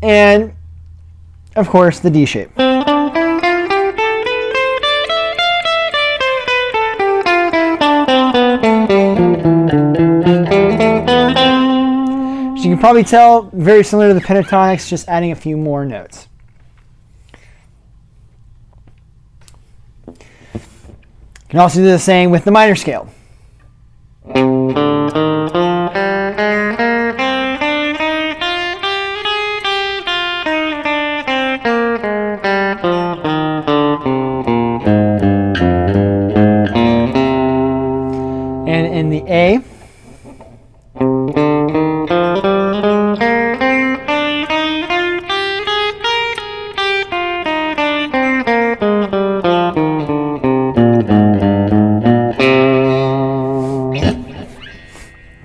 And of course the D shape. You can probably tell, very similar to the pentatonics, just adding a few more notes. You can also do the same with the minor scale. And in the A,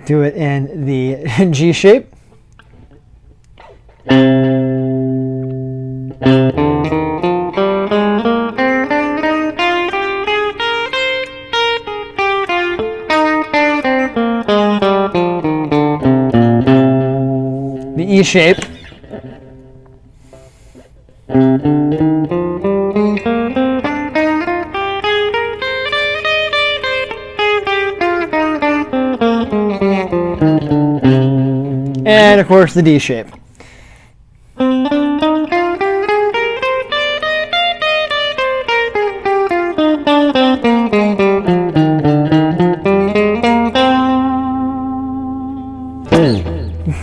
do it in the G shape. The E shape. And of course the D shape.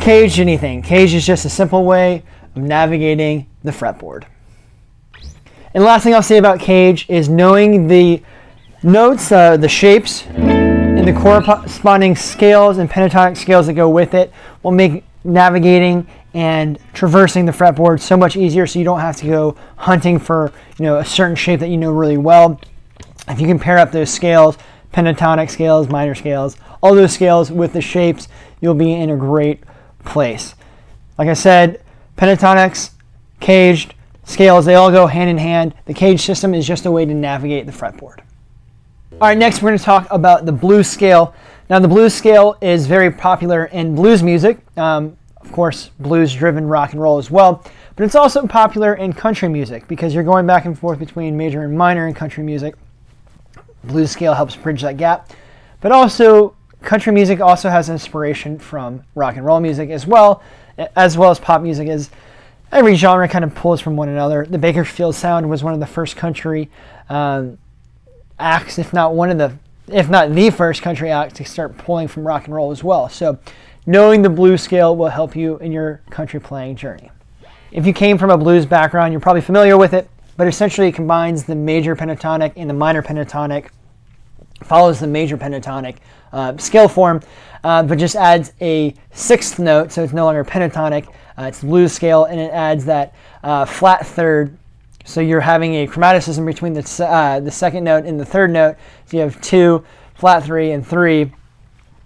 Cage anything. Cage is just a simple way of navigating the fretboard. And the last thing I'll say about Cage is knowing the notes, the shapes, and the corresponding scales and pentatonic scales that go with it will make navigating and traversing the fretboard so much easier, so you don't have to go hunting for, you know, a certain shape that you know really well. If you can pair up those scales, pentatonic scales, minor scales, all those scales with the shapes, you'll be in a great place. Like I said, pentatonics, caged, scales, they all go hand in hand. The cage system is just a way to navigate the fretboard. All right, next we're going to talk about the blues scale. Now the blues scale is very popular in blues music. Of course, blues-driven rock and roll as well. But it's also popular in country music because you're going back and forth between major and minor in country music. Blues scale helps bridge that gap. But also, country music also has inspiration from rock and roll music as well as pop music. As every genre kind of pulls from one another. The Bakersfield sound was one of the first country acts, if not the first country act to start pulling from rock and roll as well. So knowing the blues scale will help you in your country playing journey. If you came from a blues background, you're probably familiar with it, but essentially it combines the major pentatonic and the minor pentatonic, follows the major pentatonic scale form, but just adds a sixth note, so it's no longer pentatonic, it's blues scale, and it adds that flat third, so you're having a chromaticism between the second note and the third note, so you have 2, flat 3, and 3,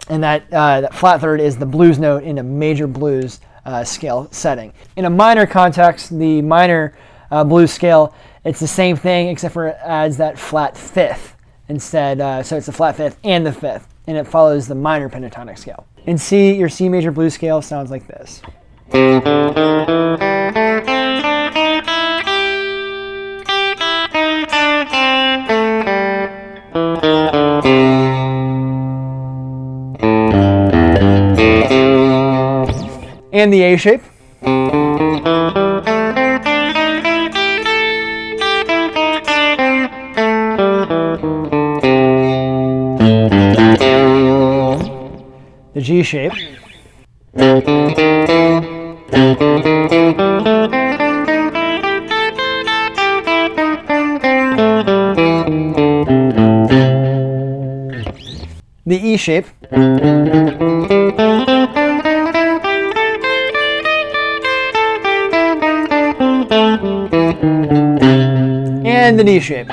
and that flat third is the blues note in a major blues scale setting. In a minor context, the minor blues scale, it's the same thing except for it adds that flat fifth instead. So it's the flat fifth and the fifth, and it follows the minor pentatonic scale. In C, your C major blues scale sounds like this. And the A shape. The G shape. The E shape. And the D shape.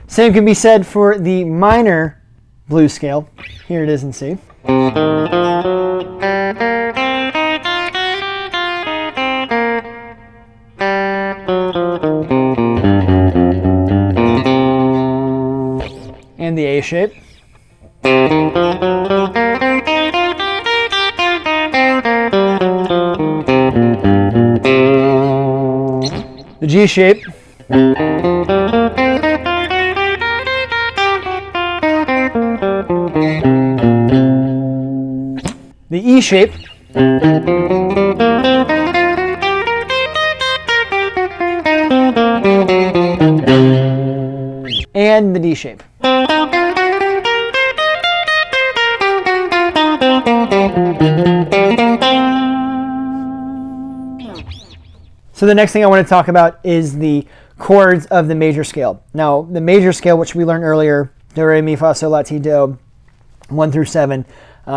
Same can be said for the minor blues scale. Here it is in C. And the A shape. The G shape. The E shape. And the D shape. So the next thing I want to talk about is the chords of the major scale. Now, the major scale, which we learned earlier, do, re, mi, fa, sol, la, ti, do, 1 through 7,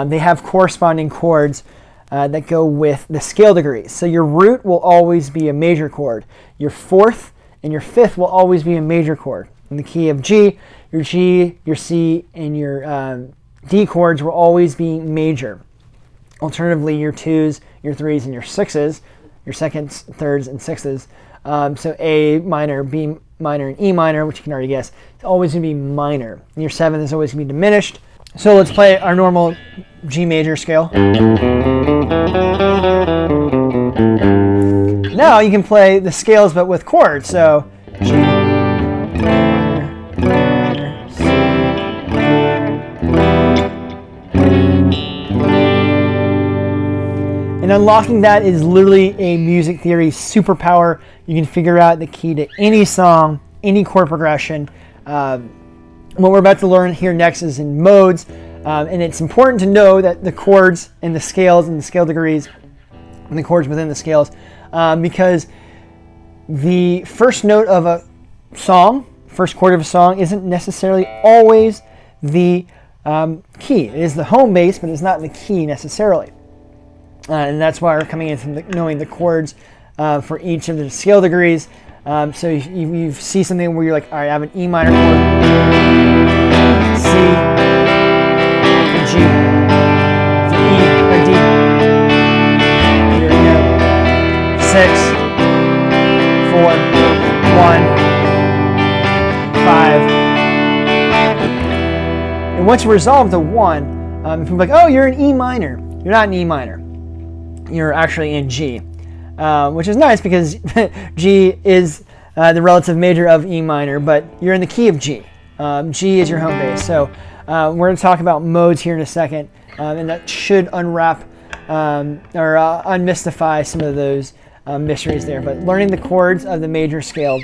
they have corresponding chords that go with the scale degrees. So your root will always be a major chord. Your fourth and your fifth will always be a major chord. In the key of G, your C, and your D chords will always be major. Alternatively, your 2s, your 3s, and your 6s, your seconds, thirds, and sixths. So A minor, B minor, and E minor, which you can already guess, it's always going to be minor. And your 7th is always going to be diminished. So let's play our normal G major scale. Now you can play the scales but with chords. So G minor, C, and unlocking that is literally a music theory superpower. You can figure out the key to any song, any chord progression. What we're about to learn here next is in modes, and it's important to know that the chords and the scales and the scale degrees and the chords within the scales, because the first note of a song, first chord of a song, isn't necessarily always the key. It is the home base, but it's not the key necessarily. And that's why we're coming in from knowing the chords for each of the scale degrees. So you see something where you're like, all right, I have an E minor chord, C, and G, to E or D. Here we go. 6, 4, 1, 5. And once you resolve the 1, if you're like, oh, you're in E minor, you're not in E minor. You're actually in G, which is nice because G is the relative major of E minor, but you're in the key of G. G is your home base. So we're going to talk about modes here in a second, and that should unwrap or unmystify some of those mysteries there. But learning the chords of the major scale,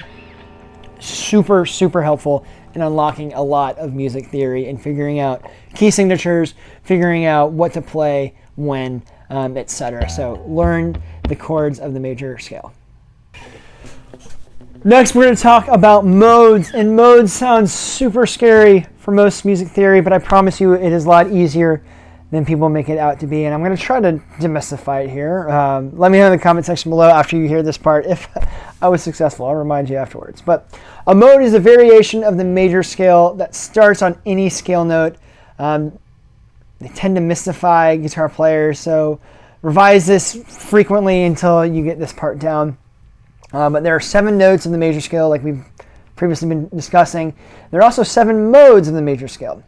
super, super helpful in unlocking a lot of music theory and figuring out key signatures, figuring out what to play when, etc. So learn the chords of the major scale. Next, we're going to talk about modes, and modes sounds super scary for most music theory, but I promise you it is a lot easier than people make it out to be, and I'm going to try to demystify it here. Let me know in the comment section below after you hear this part if I was successful. I'll remind you afterwards. But a mode is a variation of the major scale that starts on any scale note. They tend to mystify guitar players, so revise this frequently until you get this part down. But there are 7 notes in the major scale, like we've previously been discussing. There are also 7 modes of the major scale.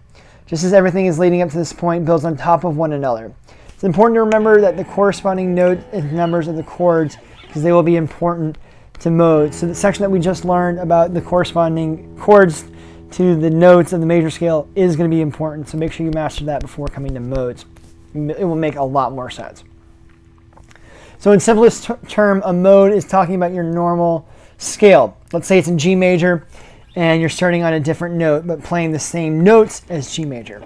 Just as everything is leading up to this point builds on top of one another. It's important to remember that the corresponding note and numbers of the chords, because they will be important to modes. So the section that we just learned about the corresponding chords to the notes of the major scale is going to be important, so make sure you master that before coming to modes. It will make a lot more sense. So in simplest term, a mode is talking about your normal scale. Let's say it's in G major and you're starting on a different note but playing the same notes as G major.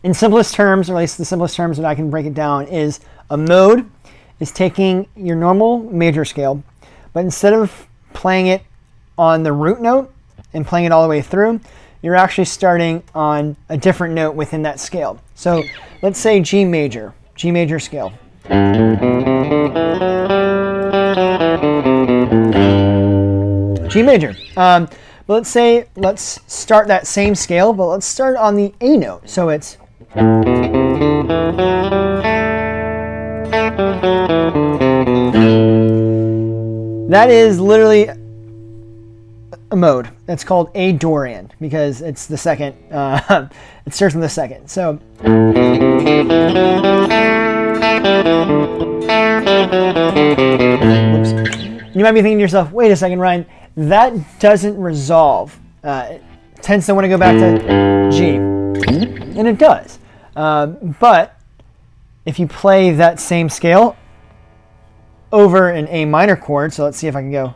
In simplest terms, or at least the simplest terms that I can break it down, is a mode is taking your normal major scale, but instead of playing it on the root note and playing it all the way through, you're actually starting on a different note within that scale. So let's say G major scale. G major. But let's start that same scale, but let's start on the A note. So it's that is literally a mode. That's called A Dorian because it's the second. It starts on the second. So whoops. You might be thinking to yourself, wait a second, Ryan, that doesn't resolve. It tends to want to go back to G, and it does. But if you play that same scale over an A minor chord, so let's see if I can go.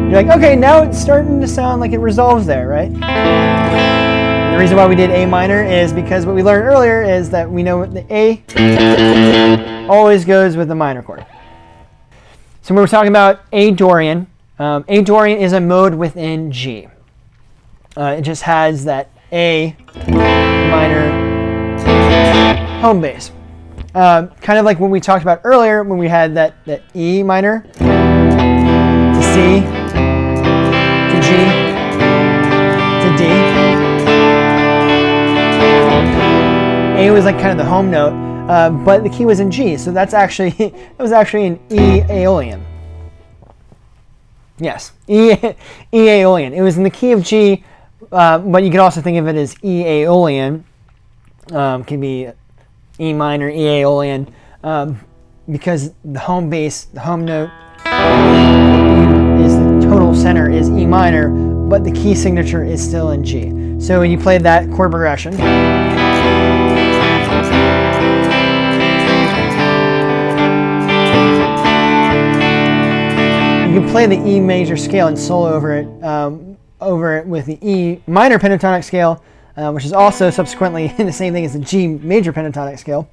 You're like, okay, now it's starting to sound like it resolves there, right? The reason why we did A minor is because what we learned earlier is that we know the A always goes with the minor chord. So when we're talking about A Dorian, A Dorian is a mode within G. It just has that A minor home bass. Kind of like when we talked about earlier when we had that E minor to C to G to D. A was like kind of the home note, but the key was in G, so that was actually an E Aeolian. Yes, E Aeolian. It was in the key of G, but you could also think of it as E Aeolian. Can be E minor, E Aeolian, because the home bass, the home note, is the total center is E minor, but the key signature is still in G. So when you play that chord progression, you can play the E major scale and solo over it with the E minor pentatonic scale, which is also subsequently the same thing as the G major pentatonic scale.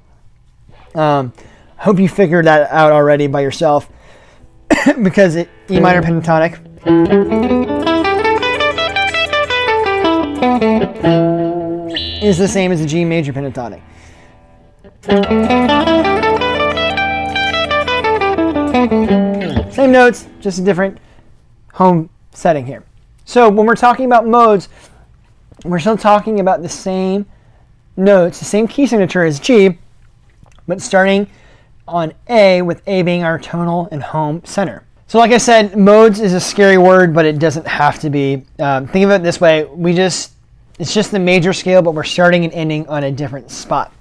I hope you figured that out already by yourself, because E minor pentatonic is the same as a G major pentatonic. Same notes, just a different home setting here. So when we're talking about modes, we're still talking about the same notes, the same key signature as G, but starting on A, with A being our tonal and home center. So like I said, modes is a scary word, but it doesn't have to be. Think of it this way, it's just the major scale, but we're starting and ending on a different spot.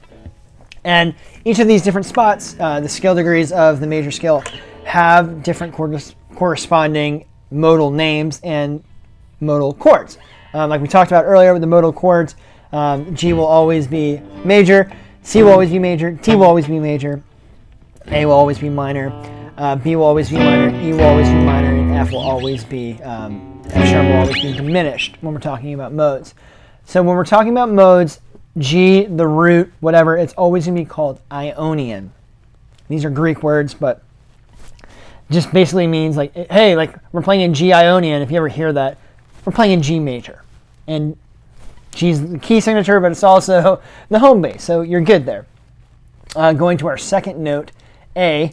And each of these different spots, the scale degrees of the major scale, have different corresponding modal names and modal chords. Like we talked about earlier with the modal chords, G will always be major, C will always be major, D will always be major, A will always be minor, B will always be minor, E will always be minor, and F will always be, F sharp will always be diminished when we're talking about modes. So when we're talking about modes, G, the root, whatever, it's always going to be called Ionian. These are Greek words, but just basically means like, hey, like we're playing in G Ionian. If you ever hear that, we're playing in G major. And G's the key signature, but it's also the home base, so you're good there. Going to our second note, A,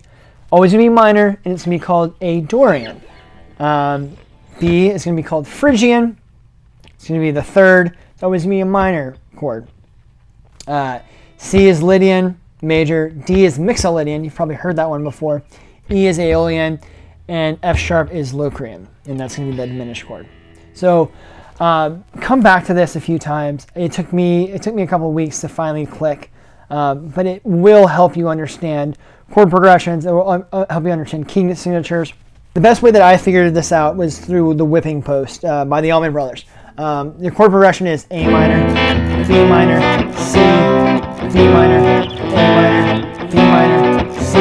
always going to be minor, and it's going to be called A Dorian. B is going to be called Phrygian. It's going to be the third. It's always going to be a minor chord. C is Lydian, major. D is Mixolydian. You've probably heard that one before. E is Aeolian, and F sharp is Locrian, and that's going to be the diminished chord. So come back to this a few times. It took me a couple of weeks to finally click, but it will help you understand chord progressions. It will help you understand key signatures. The best way that I figured this out was through the whipping post by the Allman Brothers. The chord progression is A minor, B minor, C, B minor, A minor, B minor, C,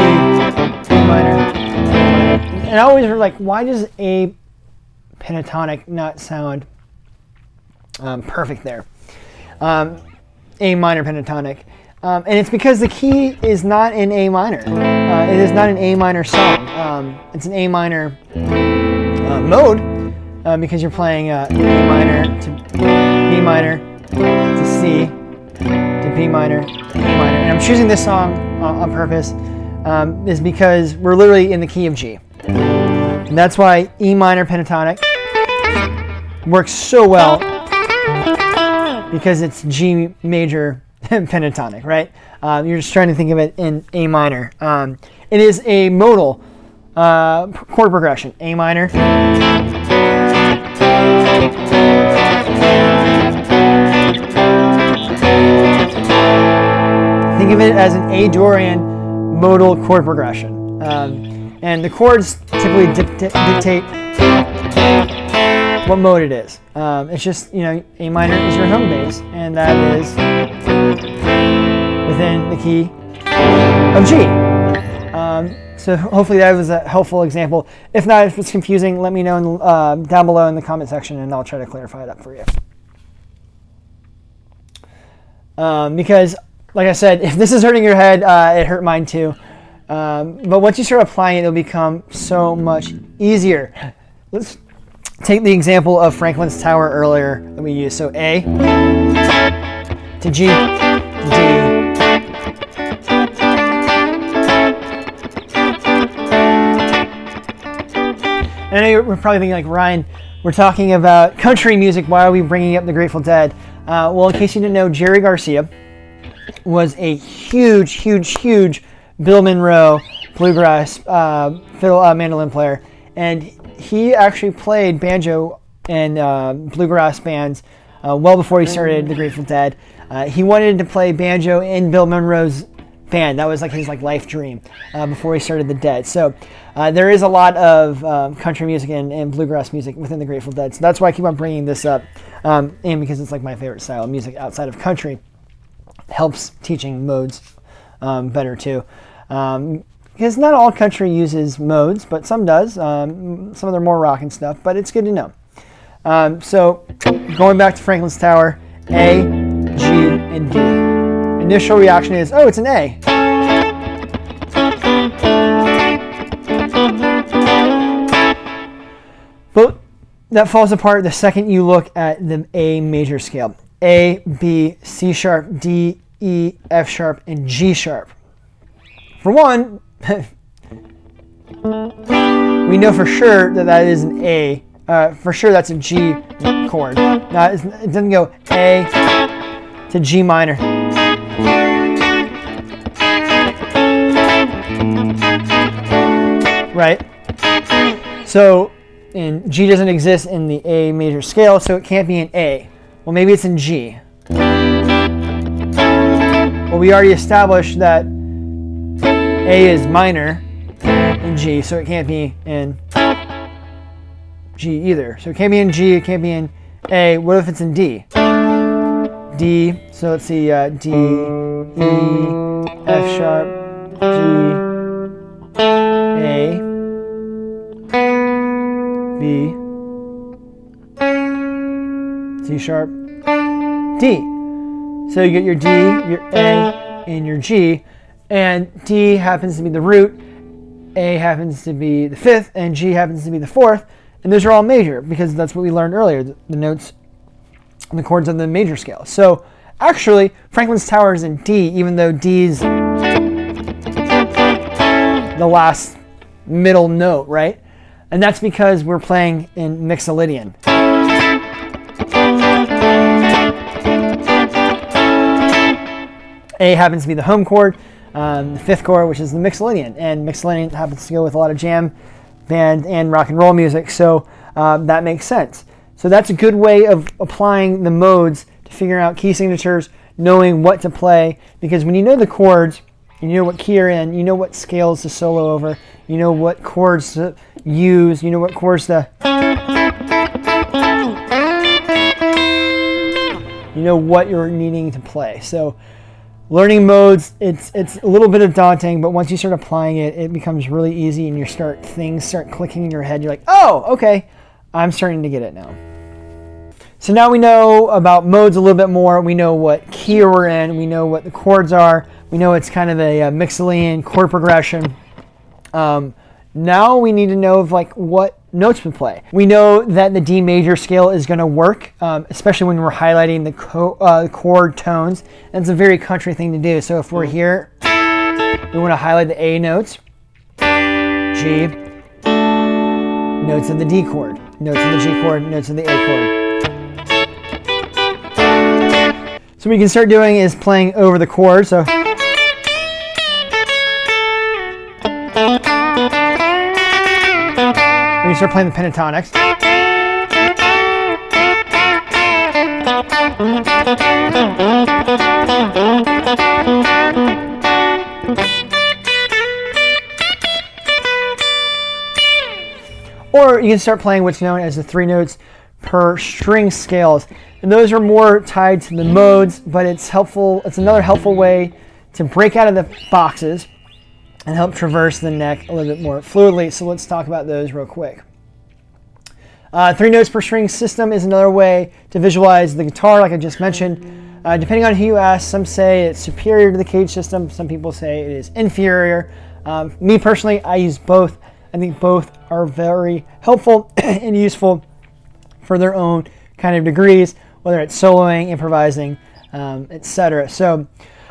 B minor, A minor. And I always were like, why does A pentatonic not sound perfect there? A minor pentatonic. And it's because the key is not in A minor. It is not an A minor song. It's an A minor mode. Because you're playing A minor to B minor to C to B minor, A minor. And I'm choosing this song on purpose is because we're literally in the key of G. And that's why E minor pentatonic works so well because it's G major pentatonic, right? You're just trying to think of it in A minor. It is a modal chord progression. A minor. Think of it as an A Dorian modal chord progression. And the chords typically dictate what mode it is. It's just, A minor is your home base, and that is within the key of G. So hopefully that was a helpful example. If not, if it's confusing, let me know down below in the comment section, and I'll try to clarify it up for you. Because, like I said, if this is hurting your head, it hurt mine too. But once you start applying it, it'll become so much easier. Let's take the example of Franklin's Tower earlier that we used. So A to G to D. I know you're probably thinking like, Ryan, we're talking about country music. Why are we bringing up the Grateful Dead? Well, in case you didn't know, Jerry Garcia was a huge Bill Monroe bluegrass fiddle mandolin player, and he actually played banjo in bluegrass bands well before he started the Grateful Dead. He wanted to play banjo in Bill Monroe's band. That was like his life dream before he started the Dead. So there is a lot of country music and bluegrass music within the Grateful Dead. So that's why I keep on bringing this up, and because it's like my favorite style of music outside of country. It helps teaching modes better too. Because not all country uses modes, but some does. Some of them are more rock and stuff, but it's good to know. So going back to Franklin's Tower, A, G, and D. Initial reaction is, oh, it's an A. But that falls apart the second you look at the A major scale. A, B, C sharp, D, E, F sharp, and G sharp. For one, we know for sure that that is an A. For sure that's a G chord. Now, it doesn't go A to G minor. Right? So, and G doesn't exist in the A major scale, so it can't be an A. Well, maybe it's in G. Well, we already established that A is minor in G, so it can't be in G either. So it can't be in G, it can't be in A. What if it's in D? D, so let's see, D, E, F sharp, G, A, B, C sharp, D. So you get your D, your A, and your G, and D happens to be the root, A happens to be the fifth, and G happens to be the fourth, and those are all major because that's what we learned earlier, the notes and the chords on the major scale. So actually, Franklin's Tower is in D, even though D's the last middle note, right? And that's because we're playing in Mixolydian. A happens to be the home chord, the fifth chord, which is the Mixolydian. And Mixolydian happens to go with a lot of jam band and rock and roll music, so that makes sense. So that's a good way of applying the modes to figure out key signatures, knowing what to play, because when you know the chords, you know what key you're in, you know what scales to solo over, you know what chords to use, you know what chords to... You know what you're needing to play. So learning modes, it's a little bit of daunting, but once you start applying it, it becomes really easy and things start clicking in your head. You're like, oh, okay, I'm starting to get it now. So now we know about modes a little bit more. We know what key we're in. We know what the chords are. We know it's kind of a Mixolydian chord progression. Now we need to know of what notes we play. We know that the D major scale is going to work, especially when we're highlighting the chord tones. And it's a very country thing to do. So if we're here, we want to highlight the A notes, G, notes of the D chord, notes of the G chord, notes of the A chord. So what we can start doing is playing over the chord. So we can start playing the pentatonics. Or you can start playing what's known as the 3 notes per string scales. And those are more tied to the modes, but it's helpful. It's another helpful way to break out of the boxes and help traverse the neck a little bit more fluidly. So let's talk about those real quick. 3 notes per string system is another way to visualize the guitar, like I just mentioned. Depending on who you ask, some say it's superior to the cage system. Some people say it is inferior. Me personally, I use both. I think both are very helpful and useful for their own kind of degrees, whether it's soloing, improvising, etc. So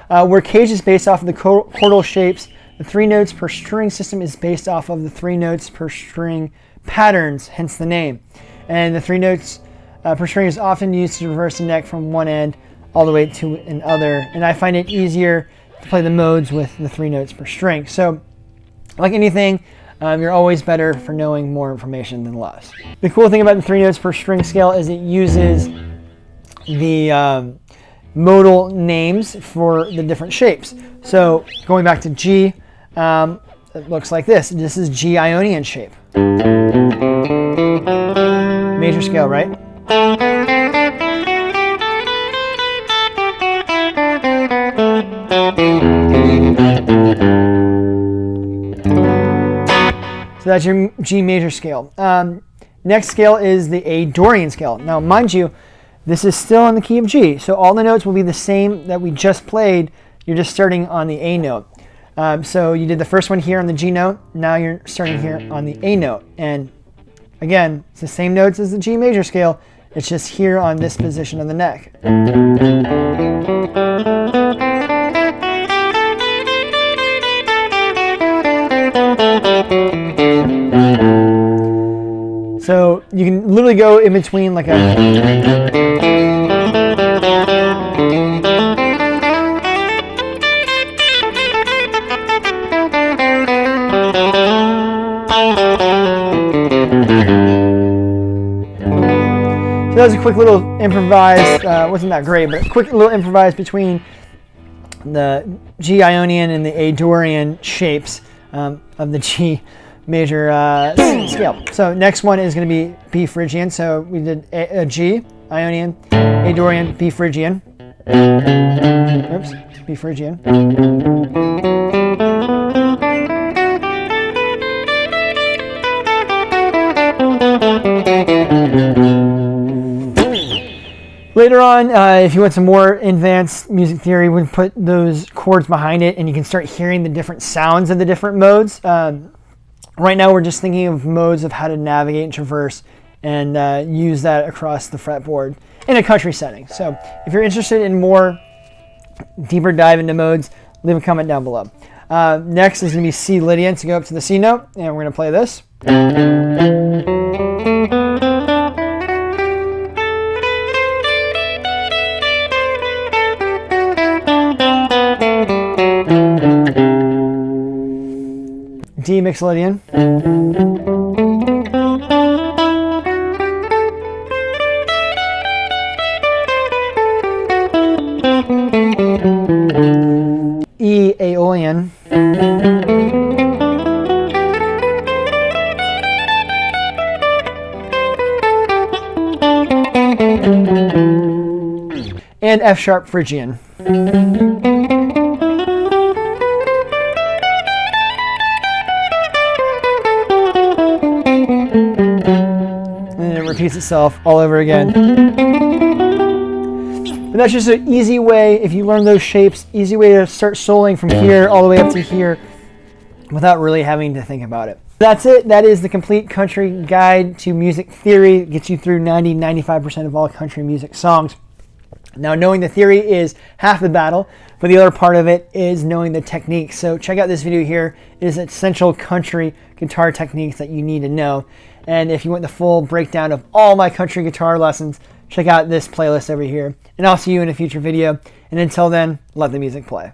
where cage is based off of the chordal shapes, the 3 notes per string system is based off of the 3 notes per string patterns, hence the name. And the 3 notes per string is often used to traverse the neck from one end all the way to another. And I find it easier to play the modes with the 3 notes per string. So like anything, you're always better for knowing more information than less. The cool thing about the 3 notes per string scale is it uses the modal names for the different shapes. So going back to G, it looks like this. This is G Ionian shape. Major scale, right? So that's your G major scale. Next scale is the A Dorian scale. Now, mind you, this is still in the key of G, so all the notes will be the same that we just played. You're just starting on the A note. So you did the first one here on the G note. Now you're starting here on the A note. And again, it's the same notes as the G major scale. It's just here on this position of the neck. So you can literally go in between like a... So that was a quick little improvise, wasn't that great, but a quick little improvise between the G Ionian and the A Dorian shapes of the G major scale. So next one is going to be B Phrygian. So we did a G Ionian, A Dorian, B Phrygian. Oops, B Phrygian. Later on, if you want some more advanced music theory, we put those chords behind it and you can start hearing the different sounds of the different modes. Right now we're just thinking of modes of how to navigate and traverse and use that across the fretboard in a country setting. So if you're interested in more deeper dive into modes, leave a comment down below. Next is going to be C Lydian to go up to the C note, and we're going to play this. D Mixolydian. E Aeolian. And F sharp Phrygian. Repeats itself all over again. But that's just an easy way, if you learn those shapes, easy way to start soloing from here all the way up to here without really having to think about it. That's it. That is the complete country guide to music theory. It gets you through 90-95% of all country music songs. Now, knowing the theory is half the battle, but the other part of it is knowing the technique. So check out this video here. It is essential country guitar techniques that you need to know. And if you want the full breakdown of all my country guitar lessons, check out this playlist over here. And I'll see you in a future video. And until then, let the music play.